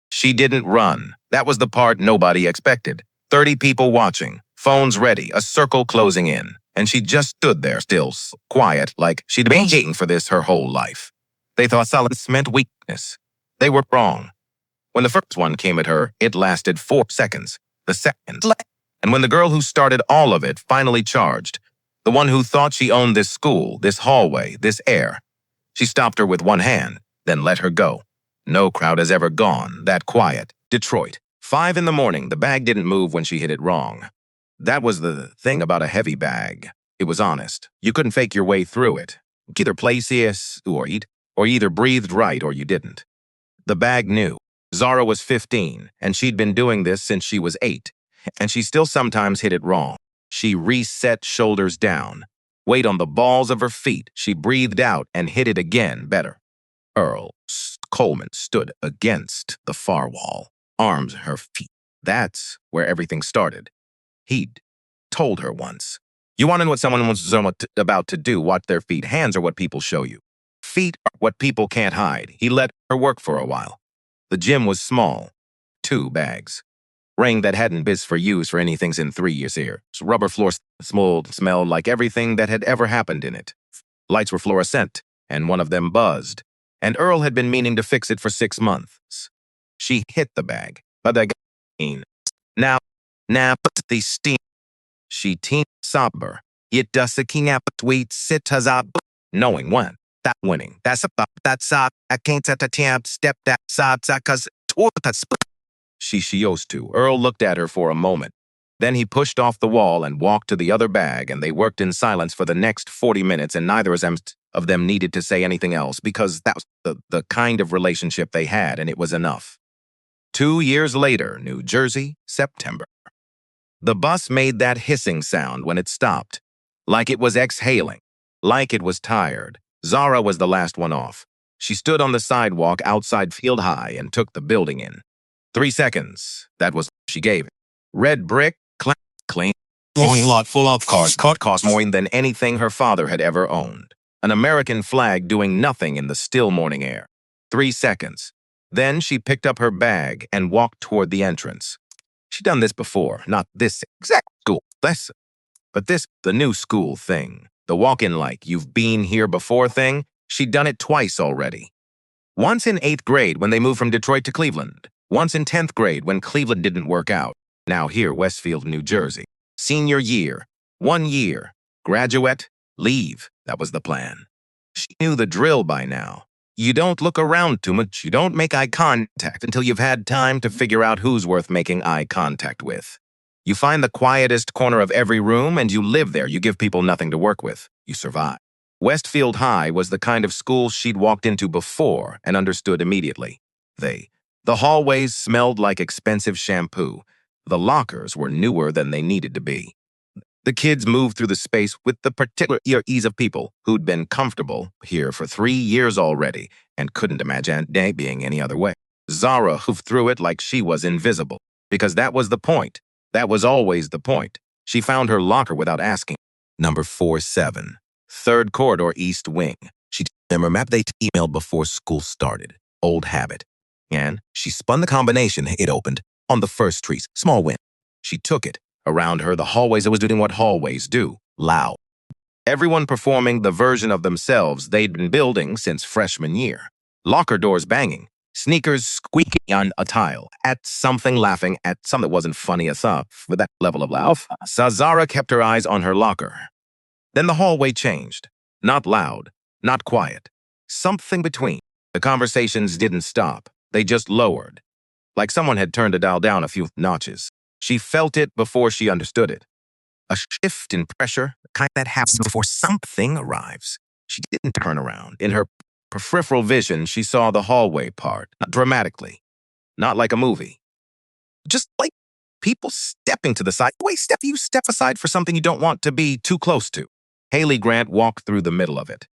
She didn't run. That was the part nobody expected. 30 people watching, phones ready, a circle closing in. And she just stood there still, quiet, like she'd been waiting for this her whole life. They thought silence meant weakness. They were wrong. When the first one came at her, it lasted 4 seconds. The second. And when the girl who started all of it finally charged, the one who thought she owned this school, this hallway, this air, she stopped her with one hand, then let her go. No crowd has ever gone that quiet. Detroit. 5 in the morning, the bag didn't move when she hit it wrong. That was the thing about a heavy bag. It was honest. You couldn't fake your way through it. Either play CS or eat, or either breathed right or you didn't. The bag knew. Zara was 15, and she'd been doing this since she was 8, and she still sometimes hit it wrong. She reset shoulders down. Weight on the balls of her feet, she breathed out and hit it again better. Earl Coleman stood against the far wall, arms at her feet. That's where everything started. He'd told her once. You want to know what someone was about to do, watch their feet. Hands are what people show you. Feet are what people can't hide. He let her work for a while. The gym was small. 2 bags. Ring that hadn't been for use for anything in 3 years here. Rubber floor smelled like everything that had ever happened in it. Lights were fluorescent, and one of them buzzed. And Earl had been meaning to fix it for 6 months. She hit the bag, but the now, put the steam. She teen sober. It does a king up tweet sit as up, knowing when that winning. That's up. I can't at the temp step that side cause she used to. Earl looked at her for a moment. Then he pushed off the wall and walked to the other bag, and they worked in silence for the next 40 minutes, and neither of them needed to say anything else because that was the kind of relationship they had, and it was enough. 2 years later, New Jersey, September. The bus made that hissing sound when it stopped, like it was exhaling, like it was tired. Zara was the last one off. She stood on the sidewalk outside Field High and took the building in. 3 seconds, that was what she gave it. Red brick, clean. Lot full of cars. Cost more than anything her father had ever owned. An American flag doing nothing in the still morning air. 3 seconds. Then she picked up her bag and walked toward the entrance. She'd done this before, not this exact school lesson, but the new school thing. The walk-in like, you've been here before thing, she'd done it twice already. Once in 8th grade when they moved from Detroit to Cleveland. Once in 10th grade when Cleveland didn't work out. Now here, Westfield, New Jersey. Senior year. 1 year. Graduate. Leave. That was the plan. She knew the drill by now. You don't look around too much. You don't make eye contact until you've had time to figure out who's worth making eye contact with. You find the quietest corner of every room and you live there. You give people nothing to work with. You survive. Westfield High was the kind of school she'd walked into before and understood immediately. The hallways smelled like expensive shampoo. The lockers were newer than they needed to be. The kids moved through the space with the particular ease of people who'd been comfortable here for 3 years already and couldn't imagine day being any other way. Zara hoofed through it like she was invisible, because that was the point. That was always the point. She found her locker without asking. Number 47, 3rd corridor, East Wing. She took her map they emailed before school started. Old habit. And she spun the combination. It opened on the first trees. Small win. She took it. Around her, the hallways was doing what hallways do. Loud. Everyone performing the version of themselves they'd been building since freshman year. Locker doors banging. Sneakers squeaking on a tile. At something laughing at something that wasn't funny enough with that level of laugh. Zara kept her eyes on her locker. Then the hallway changed. Not loud. Not quiet. Something between. The conversations didn't stop. They just lowered. Like someone had turned a dial down a few notches. She felt it before she understood it. A shift in pressure, the kind that happens before something arrives. She didn't turn around. In her peripheral vision, she saw the hallway part, not dramatically, not like a movie. Just like people stepping to the side. Wait, you step aside for something you don't want to be too close to. Haley Grant walked through the middle of it.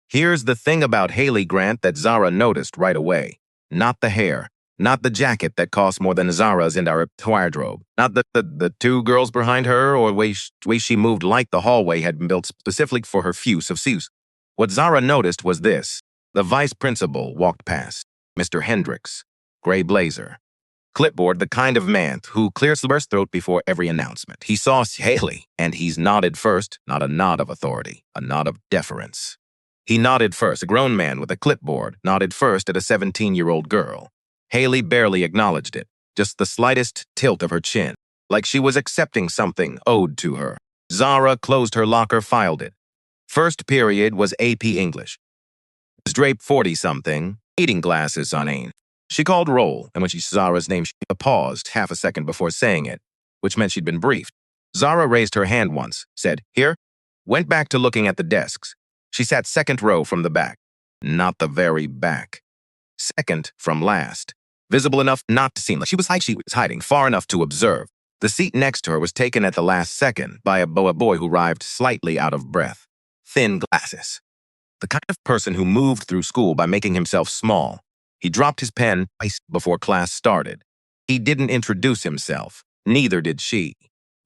Here's the thing about Haley Grant that Zara noticed right away. Not the hair. Not the jacket that cost more than Zara's in our wardrobe. Not the 2 girls behind her or the way she moved like the hallway had been built specifically for her use of use. What Zara noticed was this. The vice principal walked past. Mr. Hendricks. Gray blazer. Clipboard, the kind of man who clears his throat before every announcement. He saw Haley, and he's nodded first, not a nod of authority, a nod of deference. He nodded first. A grown man with a clipboard nodded first at a 17-year-old girl. Haley barely acknowledged it, just the slightest tilt of her chin, like she was accepting something owed to her. Zara closed her locker, filed it. First period was AP English. Ms. Drape, 40-something, eating glasses on Ain. She called roll, and when she saw Zara's name, she paused half a second before saying it, which meant she'd been briefed. Zara raised her hand once, said, "Here," went back to looking at the desks. She sat second row from the back. Not the very back. Second from last. Visible enough not to seem like she was hiding, far enough to observe. The seat next to her was taken at the last second by a boy who arrived slightly out of breath. Thin glasses. The kind of person who moved through school by making himself small. He dropped his pen twice before class started. He didn't introduce himself. Neither did she.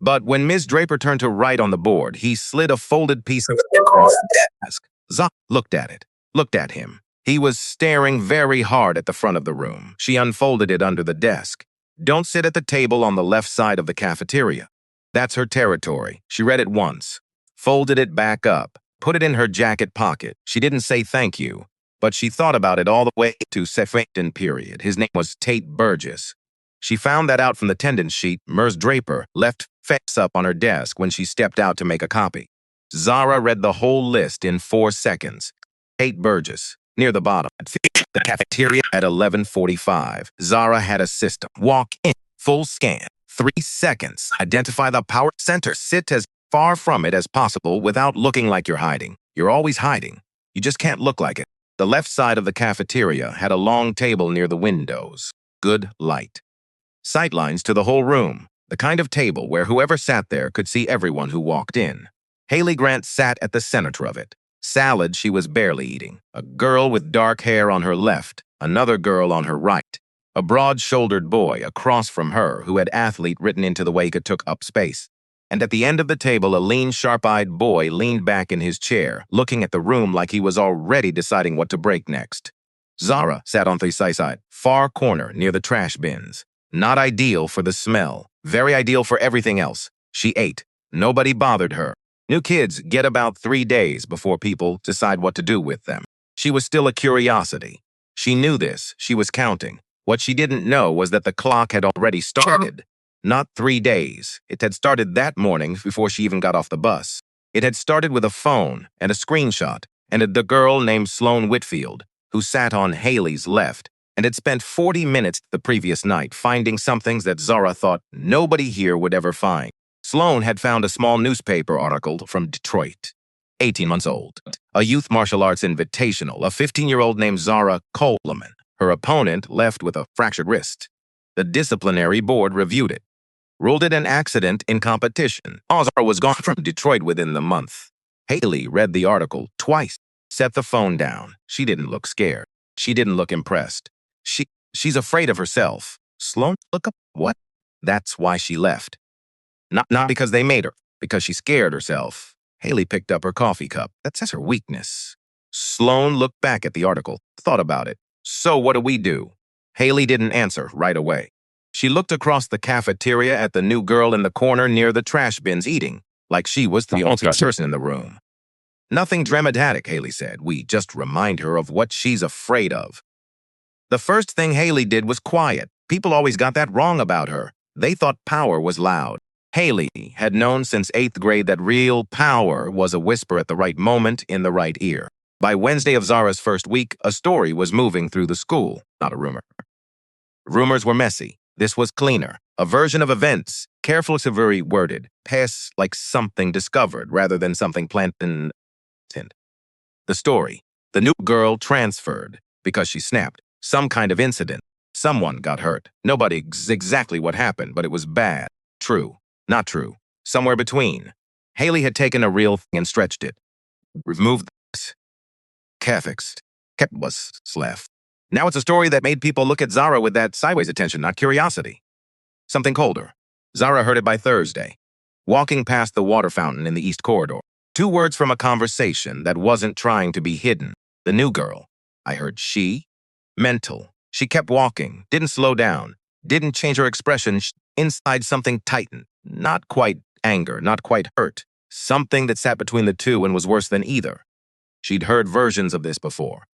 But when Ms. Draper turned to write on the board, he slid a folded piece of across the desk. Zara looked at it, looked at him. He was staring very hard at the front of the room. She unfolded it under the desk. "Don't sit at the table on the left side of the cafeteria. That's her territory." She read it once, folded it back up, put it in her jacket pocket. She didn't say thank you, but she thought about it all the way to second period. His name was Tate Burgess. She found that out from the attendance sheet. Ms. Draper left face up on her desk when she stepped out to make a copy. Zara read the whole list in 4 seconds. Tate Burgess, near the bottom. The cafeteria at 11:45. Zara had a system. Walk in, full scan, 3 seconds. Identify the power center. Sit as far from it as possible without looking like you're hiding. You're always hiding. You just can't look like it. The left side of the cafeteria had a long table near the windows. Good light. Sightlines to the whole room. The kind of table where whoever sat there could see everyone who walked in. Haley Grant sat at the center of it. Salad she was barely eating. A girl with dark hair on her left, another girl on her right. A broad-shouldered boy across from her who had athlete written into the wake it took up space. And at the end of the table, a lean, sharp-eyed boy leaned back in his chair, looking at the room like he was already deciding what to break next. Zara sat on the side, far corner near the trash bins. Not ideal for the smell, very ideal for everything else. She ate. Nobody bothered her. New kids get about 3 days before people decide what to do with them. She was still a curiosity. She knew this. She was counting. What she didn't know was that the clock had already started. Not 3 days. It had started that morning before she even got off the bus. It had started with a phone and a screenshot and the girl named Sloane Whitfield, who sat on Haley's left and had spent 40 minutes the previous night finding some things that Zara thought nobody here would ever find. Sloane had found a small newspaper article from Detroit, 18 months old, a youth martial arts invitational, a 15-year-old named Zara Coleman. Her opponent left with a fractured wrist. The disciplinary board reviewed it, ruled it an accident in competition. Zara was gone from Detroit within the month. Haley read the article twice, set the phone down. She didn't look scared. She didn't look impressed. She's afraid of herself. Sloane, look up what? That's why she left. Not because they made her, because she scared herself. Haley picked up her coffee cup. That's her weakness. Sloane looked back at the article, thought about it. So what do we do? Haley didn't answer right away. She looked across the cafeteria at the new girl in the corner near the trash bins eating, like she was the only person in the room. Nothing dramatic, Haley said. We just remind her of what she's afraid of. The first thing Haley did was quiet. People always got that wrong about her. They thought power was loud. Haley had known since 8th grade that real power was a whisper at the right moment in the right ear. By Wednesday of Zara's first week, a story was moving through the school, not a rumor. Rumors were messy. This was cleaner. A version of events, carefully worded, pass like something discovered rather than something planted. The story. The new girl transferred because she snapped. Some kind of incident. Someone got hurt. Nobody exactly what happened, but it was bad. True. Not true. Somewhere between. Haley had taken a real thing and stretched it. Removed the fixed. Kept was left. Now it's a story that made people look at Zara with that sideways attention, not curiosity. Something colder. Zara heard it by Thursday. Walking past the water fountain in the East Corridor. 2 words from a conversation that wasn't trying to be hidden. The new girl. I heard she. Mental. She kept walking, didn't slow down, didn't change her expression. Inside, something tightened. Not quite anger, not quite hurt. Something that sat between the two and was worse than either. She'd heard versions of this before.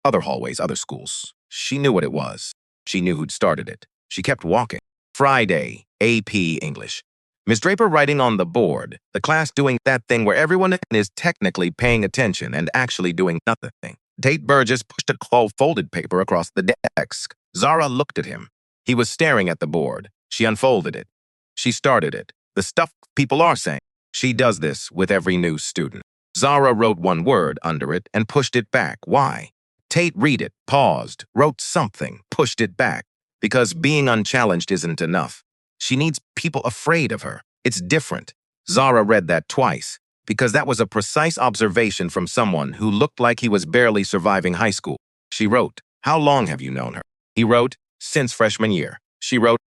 Other hallways, other schools. She knew what it was. She knew who'd started it. She kept walking. Friday, AP English. Miss Draper writing on the board, the class doing that thing where everyone is technically paying attention and actually doing nothing. Tate Burgess pushed a folded paper across the desk. Zara looked at him. He was staring at the board. She unfolded it. She started it. The stuff people are saying. She does this with every new student. Zara wrote one word under it and pushed it back. Why? Tate read it, paused, wrote something, pushed it back. Because being unchallenged isn't enough. She needs people afraid of her. It's different. Zara read that twice, because that was a precise observation from someone who looked like he was barely surviving high school. She wrote, "How long have you known her?" He wrote, "Since freshman year." She wrote,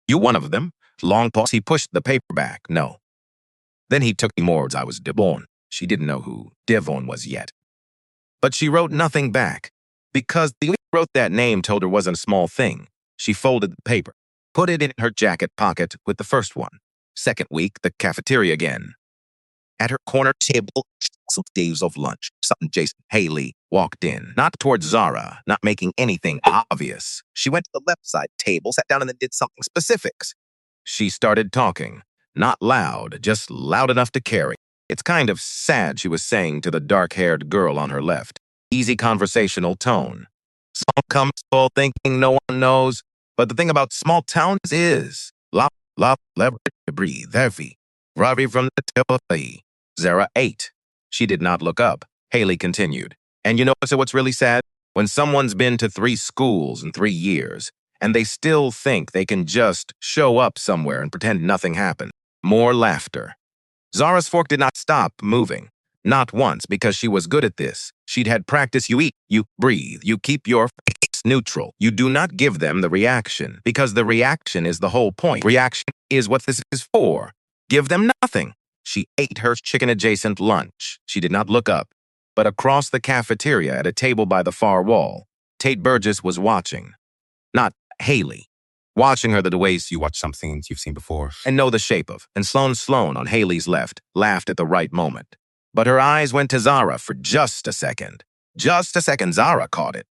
"You one of them?" Long pause. He pushed the paper back. No. Then he took more words. "I was Devon." She didn't know who Devon was yet. But she wrote nothing back, because the way she wrote that name told her wasn't a small thing. She folded the paper, put it in her jacket pocket with the first one. Second week, the cafeteria again. At her corner table, some days of lunch. Son Jason Haley walked in, not towards Zara, not making anything obvious. She went to the left side table, sat down, and then did something specifics. She started talking, not loud, just loud enough to carry. It's kind of sad, she was saying to the dark-haired girl on her left. Easy conversational tone. Small comes full thinking no one knows, but the thing about small towns is leverage to breathe heavy. Ravi from the telephone. Zara ate. She did not look up. Haley continued. And you know what's really sad? When someone's been to 3 schools in 3 years, and they still think they can just show up somewhere and pretend nothing happened. More laughter. Zara's fork did not stop moving. Not once, because she was good at this. She'd had practice. You eat, you breathe, you keep your face neutral. You do not give them the reaction, because the reaction is the whole point. Reaction is what this is for. Give them nothing. She ate her chicken-adjacent lunch. She did not look up. But across the cafeteria at a table by the far wall, Tate Burgess was watching. Not Haley. Watching her the ways you watch something you've seen before and know the shape of. And Sloan on Haley's left laughed at the right moment. But her eyes went to Zara for just a second. Just a second, Zara caught it.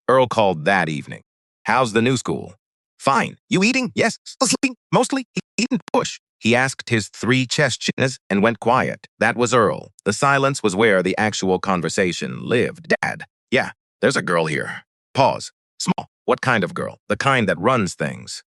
Earl called that evening. "How's the new school?" "Fine. You eating?" "Yes. Still sleeping? Mostly." He didn't push. He asked his 3 chest chickens and went quiet. That was Earl. The silence was where the actual conversation lived. "Dad, yeah, there's a girl here." Pause. "Small. What kind of girl?" "The kind that runs things.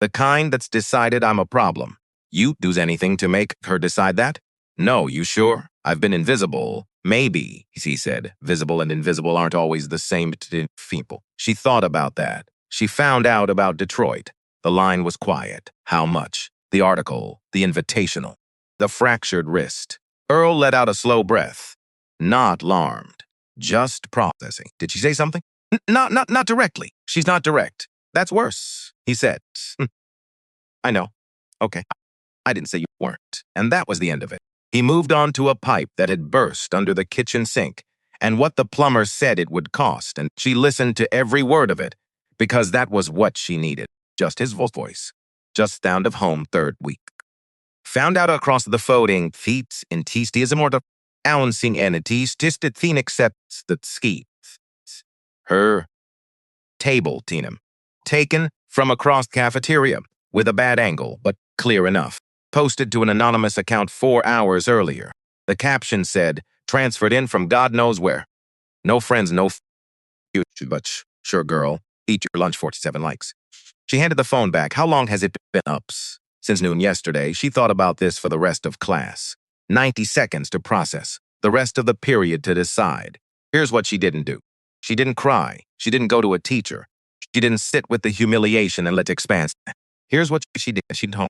The kind that's decided I'm a problem." "You do anything to make her decide that?" "No, you sure? I've been invisible." "Maybe," he said. Visible and invisible aren't always the same to people. She thought about that. She found out about Detroit. The line was quiet. How much? The article, the invitational, the fractured wrist. Earl let out a slow breath. Not alarmed. Just processing. Did she say something? Not directly. She's not direct. That's worse, he said. I know. Okay. I didn't say you weren't. And that was the end of it. He moved on to a pipe that had burst under the kitchen sink and what the plumber said it would cost, and she listened to every word of it because that was what she needed. Just his voice. Just sound of home 3rd week. Found out across the folding feet in tistism or the ouncing entities tisted thin accepts the ski. Her table, Teenum. Taken from across cafeteria with a bad angle, but clear enough. Posted to an anonymous account 4 hours earlier. The caption said, transferred in from God knows where. No friends, no future, but sure, girl. Eat your lunch, 47 likes. She handed the phone back. How long has it been up? Since noon yesterday. She thought about this for the rest of class. 90 seconds to process. The rest of the period to decide. Here's what she didn't do. She didn't cry. She didn't go to a teacher. She didn't sit with the humiliation and let it expand. Here's what she did. She'd home.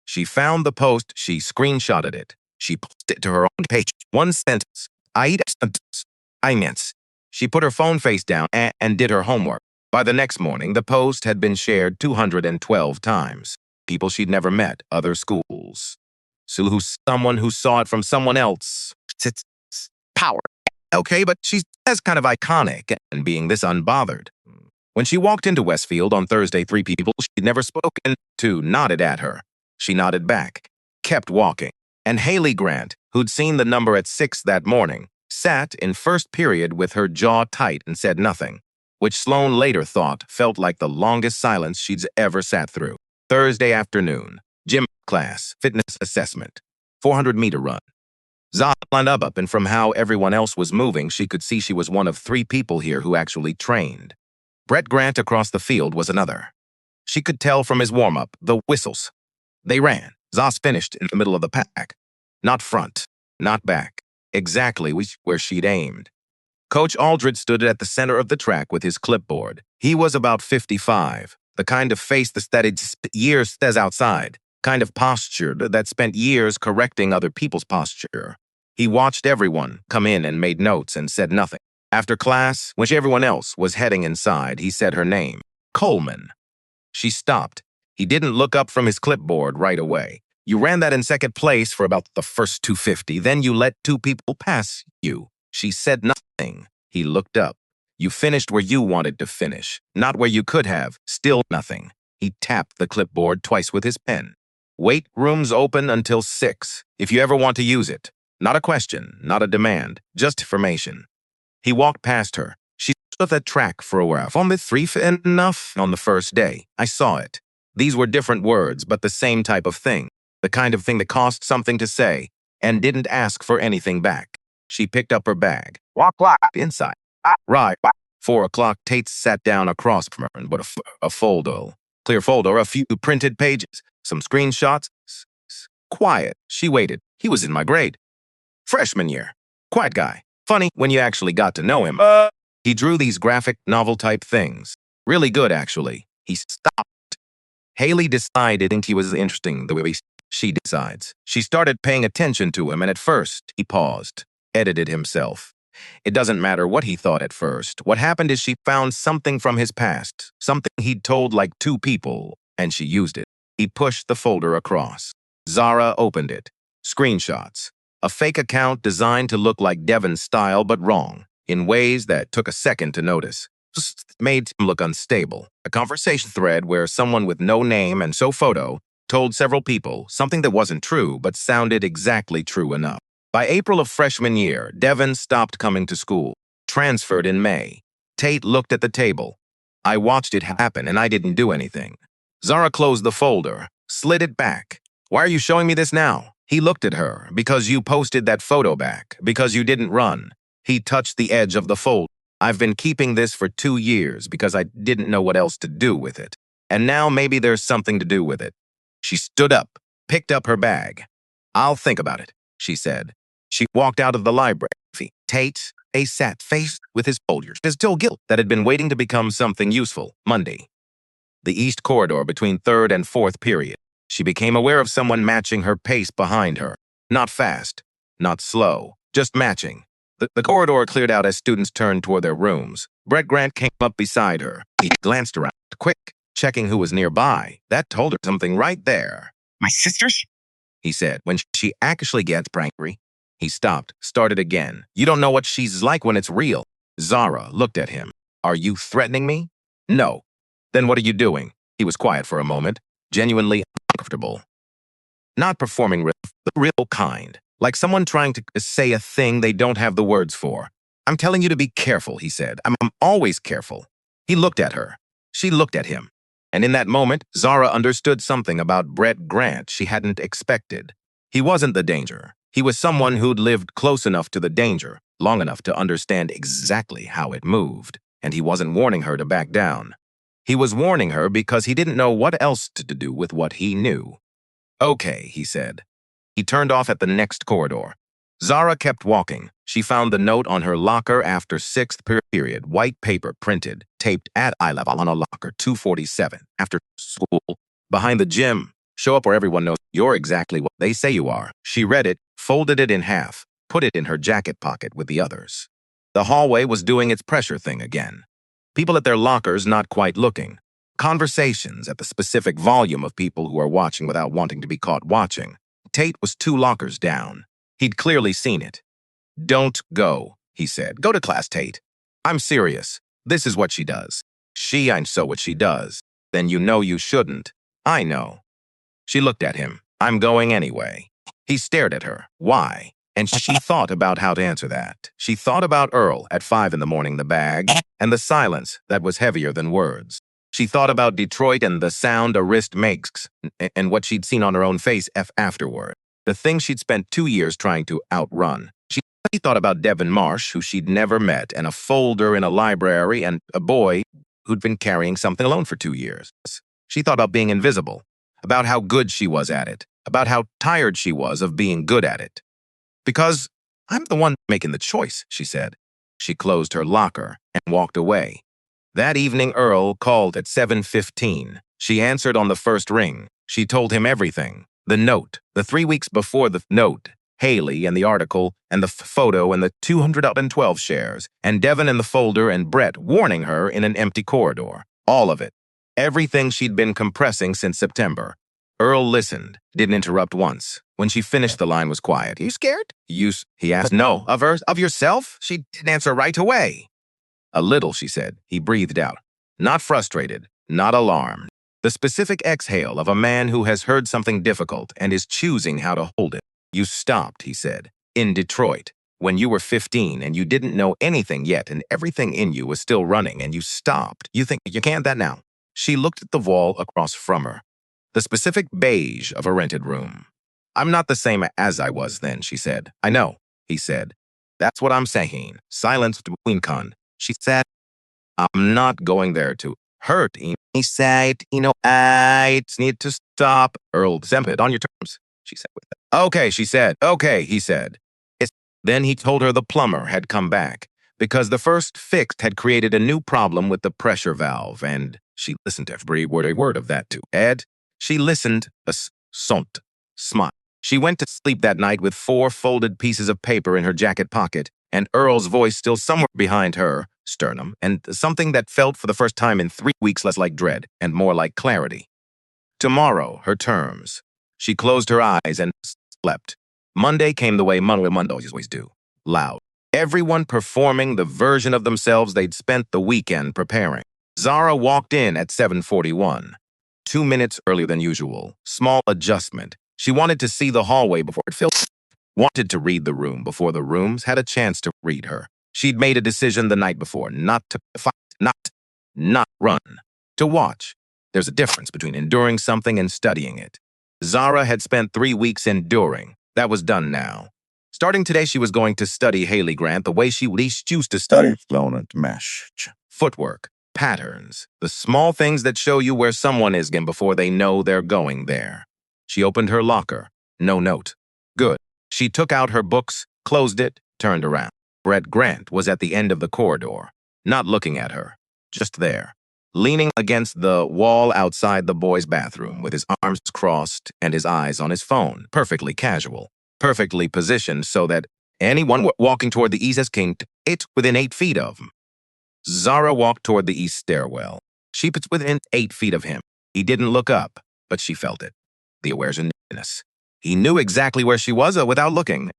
She found the post. She screenshotted it. She posted it to her own page. 1 sentence. I eat a sentence. I meant. She put her phone face down and did her homework. By the next morning, the post had been shared 212 times. People she'd never met, other schools. So someone who saw it from someone else. It's power. Okay, but she's as kind of iconic and being this unbothered. When she walked into Westfield on Thursday, three people she'd never spoken to nodded at her. She nodded back, kept walking. And Haley Grant, who'd seen the number at 6 that morning, sat in first period with her jaw tight and said nothing, which Sloan later thought felt like the longest silence she'd ever sat through. Thursday afternoon, gym class, fitness assessment, 400-meter run. Zah lined up, and from how everyone else was moving, she could see she was one of 3 people here who actually trained. Brett Grant across the field was another. She could tell from his warm-up, the whistles. They ran. Zos finished in the middle of the pack. Not front, not back. Exactly where she'd aimed. Coach Aldred stood at the center of the track with his clipboard. He was about 55, the kind of face that had years stays outside, kind of posture that spent years correcting other people's posture. He watched everyone come in and made notes and said nothing. After class, when everyone else was heading inside, he said her name, Coleman. She stopped. He didn't look up from his clipboard right away. You ran that in second place for about the first 250. Then you let 2 people pass you. She said nothing. He looked up. You finished where you wanted to finish, not where you could have. Still nothing. He tapped the clipboard twice with his pen. Weight room's open until 6, if you ever want to use it. Not a question, not a demand, just information. He walked past her. She stood at the track for a while. Only 3 enough on the first day. I saw it. These were different words, but the same type of thing. The kind of thing that cost something to say and didn't ask for anything back. She picked up her bag. Walk inside. Right. 4 o'clock, Tate sat down across from her and put a folder. Clear folder, a few printed pages, some screenshots. Quiet. She waited. He was in my grade. Freshman year. Quiet guy. Funny when you actually got to know him. He drew these graphic novel-type things. Really good, actually. He stopped. Haley decided he was interesting the way she decides. She started paying attention to him, and at first, he paused, edited himself. It doesn't matter what he thought at first. What happened is she found something from his past, something he'd told like 2 people, and she used it. He pushed the folder across. Zara opened it. Screenshots. A fake account designed to look like Devin's style, but wrong, in ways that took a second to notice. Just made him look unstable. A conversation thread where someone with no name and so photo told several people something that wasn't true, but sounded exactly true enough. By April of freshman year, Devin stopped coming to school, transferred in May. Tate looked at the table. I watched it happen, and I didn't do anything. Zara closed the folder, slid it back. Why are you showing me this now? He looked at her. Because you posted that photo back. Because you didn't run. He touched the edge of the folder. I've been keeping this for 2 years because I didn't know what else to do with it. And now maybe there's something to do with it. She stood up, picked up her bag. I'll think about it, she said. She walked out of the library. Tate sat faced with his folders. His still guilt that had been waiting to become something useful. Monday. The east corridor between 3rd and 4th period. She became aware of someone matching her pace behind her. Not fast, not slow, just matching. The corridor cleared out as students turned toward their rooms. Brett Grant came up beside her. He glanced around, quick, checking who was nearby. That told her something right there. My sisters? He said. When she actually gets angry, he stopped, started again. You don't know what she's like when it's real. Zara looked at him. Are you threatening me? No. Then what are you doing? He was quiet for a moment, genuinely uncomfortable. Not performing the real kind. Like someone trying to say a thing they don't have the words for. I'm telling you to be careful, he said. I'm always careful. He looked at her. She looked at him. And in that moment, Zara understood something about Brett Grant she hadn't expected. He wasn't the danger. He was someone who'd lived close enough to the danger, long enough to understand exactly how it moved. And he wasn't warning her to back down. He was warning her because he didn't know what else to do with what he knew. Okay, he said. He turned off at the next corridor. Zara kept walking. She found the note on her locker after 6th period, white paper printed, taped at eye level on a locker, 247. After school, behind the gym, show up where everyone knows you're exactly what they say you are. She read it, folded it in half, put it in her jacket pocket with the others. The hallway was doing its pressure thing again. People at their lockers not quite looking. Conversations at the specific volume of people who are watching without wanting to be caught watching. Tate was 2 lockers down. He'd clearly seen it. Don't go, he said. Go to class, Tate. I'm serious. This is what she does. I know what she does. Then you know you shouldn't. I know. She looked at him. I'm going anyway. He stared at her. Why? And she thought about how to answer that. She thought about Earl at 5 in the morning, the bag, and the silence that was heavier than words. She thought about Detroit and the sound a wrist makes, and what she'd seen on her own face afterward. The thing she'd spent 2 years trying to outrun. She thought about Devin Marsh, who she'd never met, and a folder in a library, and a boy who'd been carrying something alone for 2 years. She thought about being invisible, about how good she was at it, about how tired she was of being good at it. Because I'm the one making the choice, she said. She closed her locker and walked away. That evening, Earl called at 7:15. She answered on the first ring. She told him everything. The note, the 3 weeks before the note, Haley and the article, and the photo and the 212 shares, and Devin in the folder and Brett warning her in an empty corridor. All of it. Everything she'd been compressing since September. Earl listened, didn't interrupt once. When she finished, the line was quiet. You scared? He asked. No. Of her? Of yourself? She didn't answer right away. A little, she said. He breathed out. Not frustrated, not alarmed. The specific exhale of a man who has heard something difficult and is choosing how to hold it. You stopped, he said, in Detroit, when you were 15 and you didn't know anything yet and everything in you was still running and you stopped. You think you can't that now? She looked at the wall across from her. The specific beige of a rented room. I'm not the same as I was then, she said. I know, he said. That's what I'm saying. Silence between con. She said, I'm not going there to hurt. He said, I need to stop. Earl Zemped on your terms, she said with that. Okay, she said. Okay, he said. Then he told her the plumber had come back because the first fix had created a new problem with the pressure valve, and she listened to every word of that too. Ed, she listened, smile. She went to sleep that night with 4 folded pieces of paper in her jacket pocket, and Earl's voice still somewhere behind her sternum, and something that felt for the first time in 3 weeks less like dread and more like clarity. Tomorrow, her terms. She closed her eyes and slept. Monday came the way Mondays always do. Loud. Everyone performing the version of themselves they'd spent the weekend preparing. Zara walked in at 7:41. 2 minutes earlier than usual. Small adjustment. She wanted to see the hallway before it filled. Wanted to read the room before the rooms had a chance to read her. She'd made a decision the night before not to fight, not run, to watch. There's a difference between enduring something and studying it. Zara had spent 3 weeks enduring. That was done now. Starting today, she was going to study Haley Grant the way she least used to study. Fluent mesh. Footwork, patterns, the small things that show you where someone is before they know they're going there. She opened her locker. No note. Good. She took out her books, closed it, turned around. Brett Grant was at the end of the corridor, not looking at her, just there, leaning against the wall outside the boys' bathroom with his arms crossed and his eyes on his phone, perfectly casual, perfectly positioned so that anyone walking toward the east it's within 8 feet of him. Zara walked toward the east stairwell. She was within 8 feet of him. He didn't look up, but she felt it. The awareness. He knew exactly where she was without looking.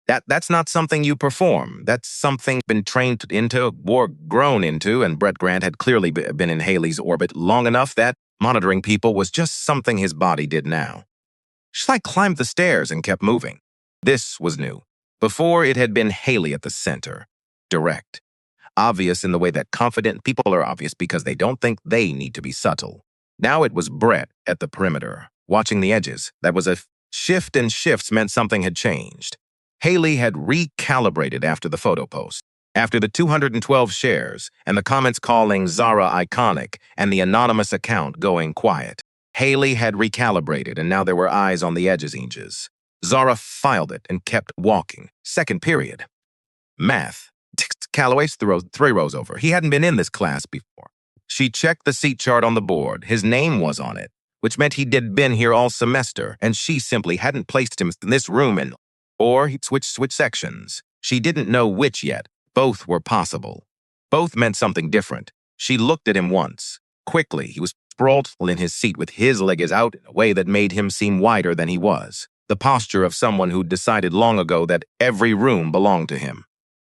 That's not something you perform. That's something been trained into or grown into, and Brett Grant had clearly been in Haley's orbit long enough that monitoring people was just something his body did now. She climbed the stairs and kept moving. This was new. Before, it had been Haley at the center. Direct. Obvious in the way that confident people are obvious because they don't think they need to be subtle. Now it was Brett at the perimeter, watching the edges. That was a shift, and shifts meant something had changed. Haley had recalibrated after the photo post, after the 212 shares, and the comments calling Zara iconic, and the anonymous account going quiet. Haley had recalibrated, and now there were eyes on the edges. Zara filed it and kept walking. Second period. Math. Calloway's 3 rows over. He hadn't been in this class before. She checked the seat chart on the board. His name was on it, which meant he'd been here all semester, and she simply hadn't placed him in this room or he'd switch sections. She didn't know which yet. Both were possible. Both meant something different. She looked at him once. Quickly, he was sprawled in his seat with his legs out in a way that made him seem wider than he was. The posture of someone who'd decided long ago that every room belonged to him.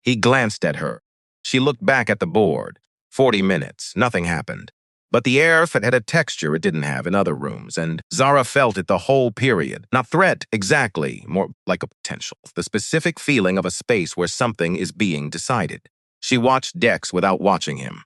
He glanced at her. She looked back at the board. 40 minutes, nothing happened. But the air had a texture it didn't have in other rooms, and Zara felt it the whole period. Not threat, exactly, more like a potential. The specific feeling of a space where something is being decided. She watched Dex without watching him,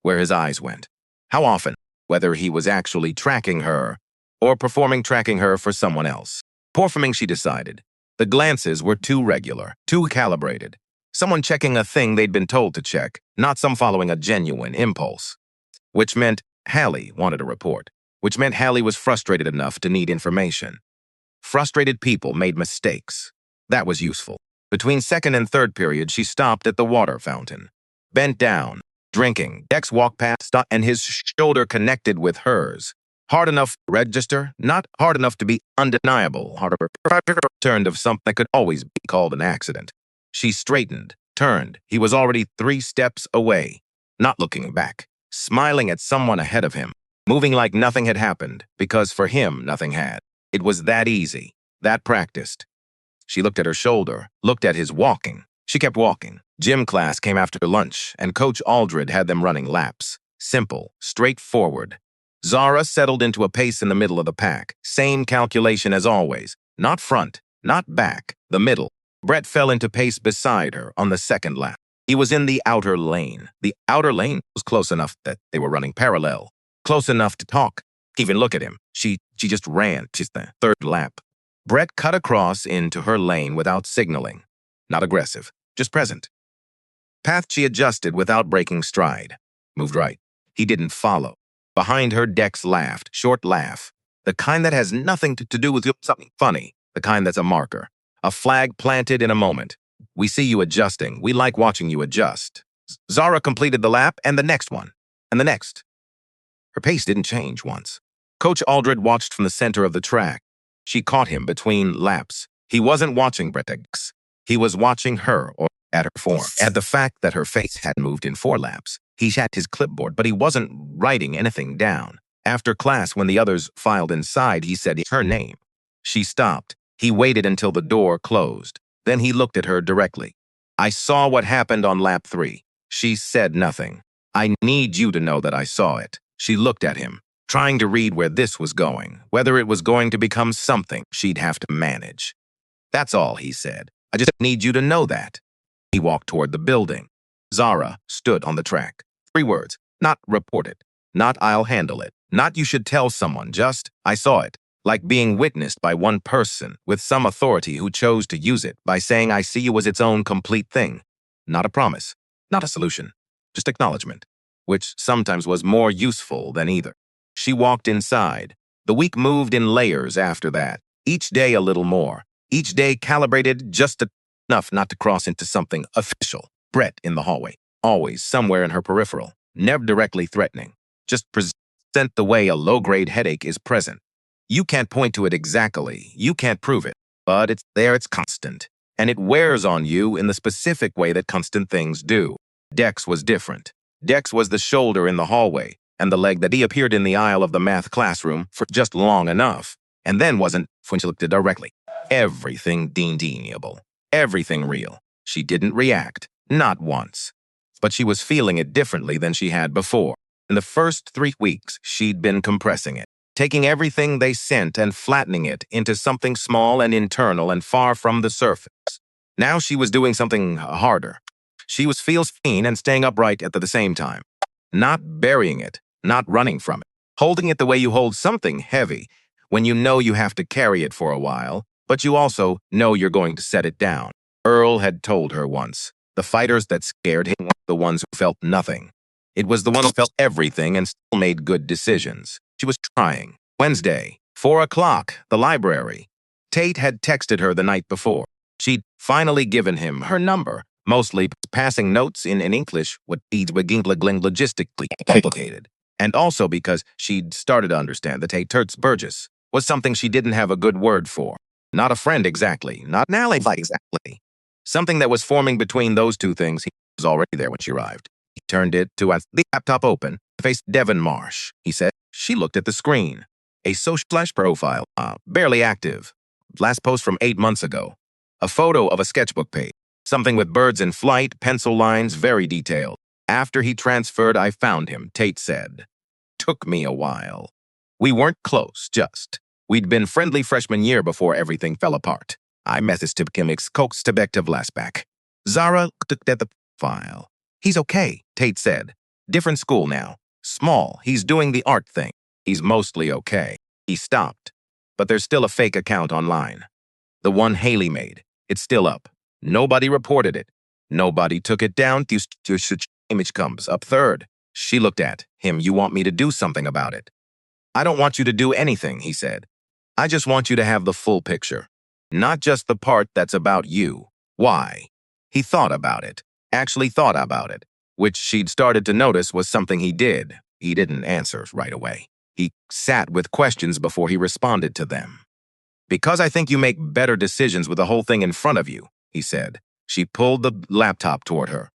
where his eyes went. How often? Whether he was actually tracking her or performing tracking her for someone else. Performing, she decided. The glances were too regular, too calibrated. Someone checking a thing they'd been told to check, not some following a genuine impulse. Which meant Hallie wanted a report, which meant Hallie was frustrated enough to need information. Frustrated people made mistakes. That was useful. Between second and third period, she stopped at the water fountain. Bent down, drinking. Dex walked past and his shoulder connected with hers. Hard enough to register, not hard enough to be undeniable. Turned of something that could always be called an accident. She straightened, turned. He was already 3 steps away, not looking back, smiling at someone ahead of him, moving like nothing had happened, because for him, nothing had. It was that easy, that practiced. She looked at her shoulder, looked at his walking. She kept walking. Gym class came after lunch, and Coach Aldred had them running laps. Simple, straightforward. Zara settled into a pace in the middle of the pack. Same calculation as always. Not front, not back, the middle. Brett fell into pace beside her on the second lap. He was in the outer lane. The outer lane was close enough that they were running parallel. Close enough to talk. Even look at him. She just ran. She's the third lap. Brett cut across into her lane without signaling. Not aggressive, just present. Path she adjusted without breaking stride. Moved right. He didn't follow. Behind her, Dex laughed. Short laugh. The kind that has nothing to do with something funny. The kind that's a marker. A flag planted in a moment. We see you adjusting. We like watching you adjust. Zara completed the lap and the next one. And the next. Her pace didn't change once. Coach Aldred watched from the center of the track. She caught him between laps. He wasn't watching Brett Dex. He was watching her or at her form. At the fact that her face hadn't moved in 4 laps. He had his clipboard, but he wasn't writing anything down. After class, when the others filed inside, he said her name. She stopped. He waited until the door closed. Then he looked at her directly. I saw what happened on lap 3. She said nothing. I need you to know that I saw it. She looked at him, trying to read where this was going, whether it was going to become something she'd have to manage. That's all, he said. I just need you to know that. He walked toward the building. Zara stood on the track. 3 words. Not reported. Not I'll handle it. Not you should tell someone. Just I saw it. Like being witnessed by one person with some authority who chose to use it by saying I see you as its own complete thing. Not a promise. Not a solution. Just acknowledgement. Which sometimes was more useful than either. She walked inside. The week moved in layers after that. Each day a little more. Each day calibrated just enough not to cross into something official. Brett in the hallway. Always somewhere in her peripheral. Never directly threatening. Just present the way a low-grade headache is present. You can't point to it exactly. You can't prove it. But it's there, it's constant. And it wears on you in the specific way that constant things do. Dex was different. Dex was the shoulder in the hallway, and the leg that he appeared in the aisle of the math classroom for just long enough, and then wasn't when she looked at directly. Everything deniable. Everything real. She didn't react. Not once. But she was feeling it differently than she had before. In the first 3 weeks, she'd been compressing it, taking everything they sent and flattening it into something small and internal and far from the surface. Now she was doing something harder. She was feeling seen and staying upright at the same time. Not burying it, not running from it. Holding it the way you hold something heavy, when you know you have to carry it for a while, but you also know you're going to set it down. Earl had told her once, the fighters that scared him were the ones who felt nothing. It was the one who felt everything and still made good decisions. She was trying. Wednesday, 4 o'clock, the library. Tate had texted her the night before. She'd finally given him her number, mostly passing notes in English would be logistically complicated. And also because she'd started to understand that Tate Turtz Burgess was something she didn't have a good word for. Not a friend exactly, not an ally exactly. Something that was forming between those two things. He was already there when she arrived. He turned it to the laptop open, faced Devon Marsh. He said, she looked at the screen. A social flash profile, barely active. Last post from 8 months ago. A photo of a sketchbook page. Something with birds in flight, pencil lines, very detailed. After he transferred, I found him, Tate said. Took me a while. We weren't close, just. We'd been friendly freshman year before everything fell apart. I messaged him coax to back. Zara looked at the file. He's okay, Tate said. Different school now. Small. He's doing the art thing. He's mostly okay. He stopped. But there's still a fake account online. The one Haley made. It's still up. Nobody reported it. Nobody took it down. Image comes up third. She looked at him. You want me to do something about it? I don't want you to do anything, he said. I just want you to have the full picture. Not just the part that's about you. Why? He thought about it. Actually thought about it. Which she'd started to notice was something he did. He didn't answer right away. He sat with questions before he responded to them. Because I think you make better decisions with the whole thing in front of you, he said. She pulled the laptop toward her.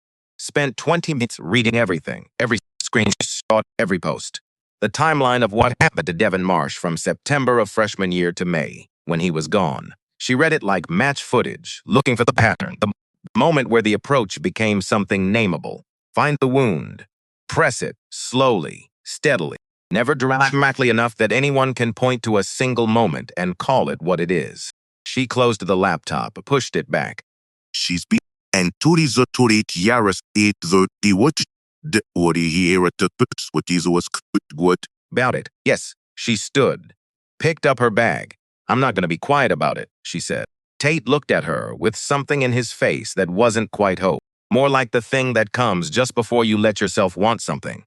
Spent 20 minutes reading everything, every screenshot, every post. The timeline of what happened to Devin Marsh from September of freshman year to May, when he was gone. She read it like match footage, looking for the pattern, the moment where the approach became something nameable. Find the wound. Press it, slowly, steadily, never dramatically enough that anyone can point to a single moment and call it what it is. She closed the laptop, pushed it back. She's been and Turizoturi Yaras ate the what here at the what is what About it. Yes, she stood. Picked up her bag. I'm not going to be quiet about it, she said. Tate looked at her with something in his face that wasn't quite hope. More like the thing that comes just before you let yourself want something.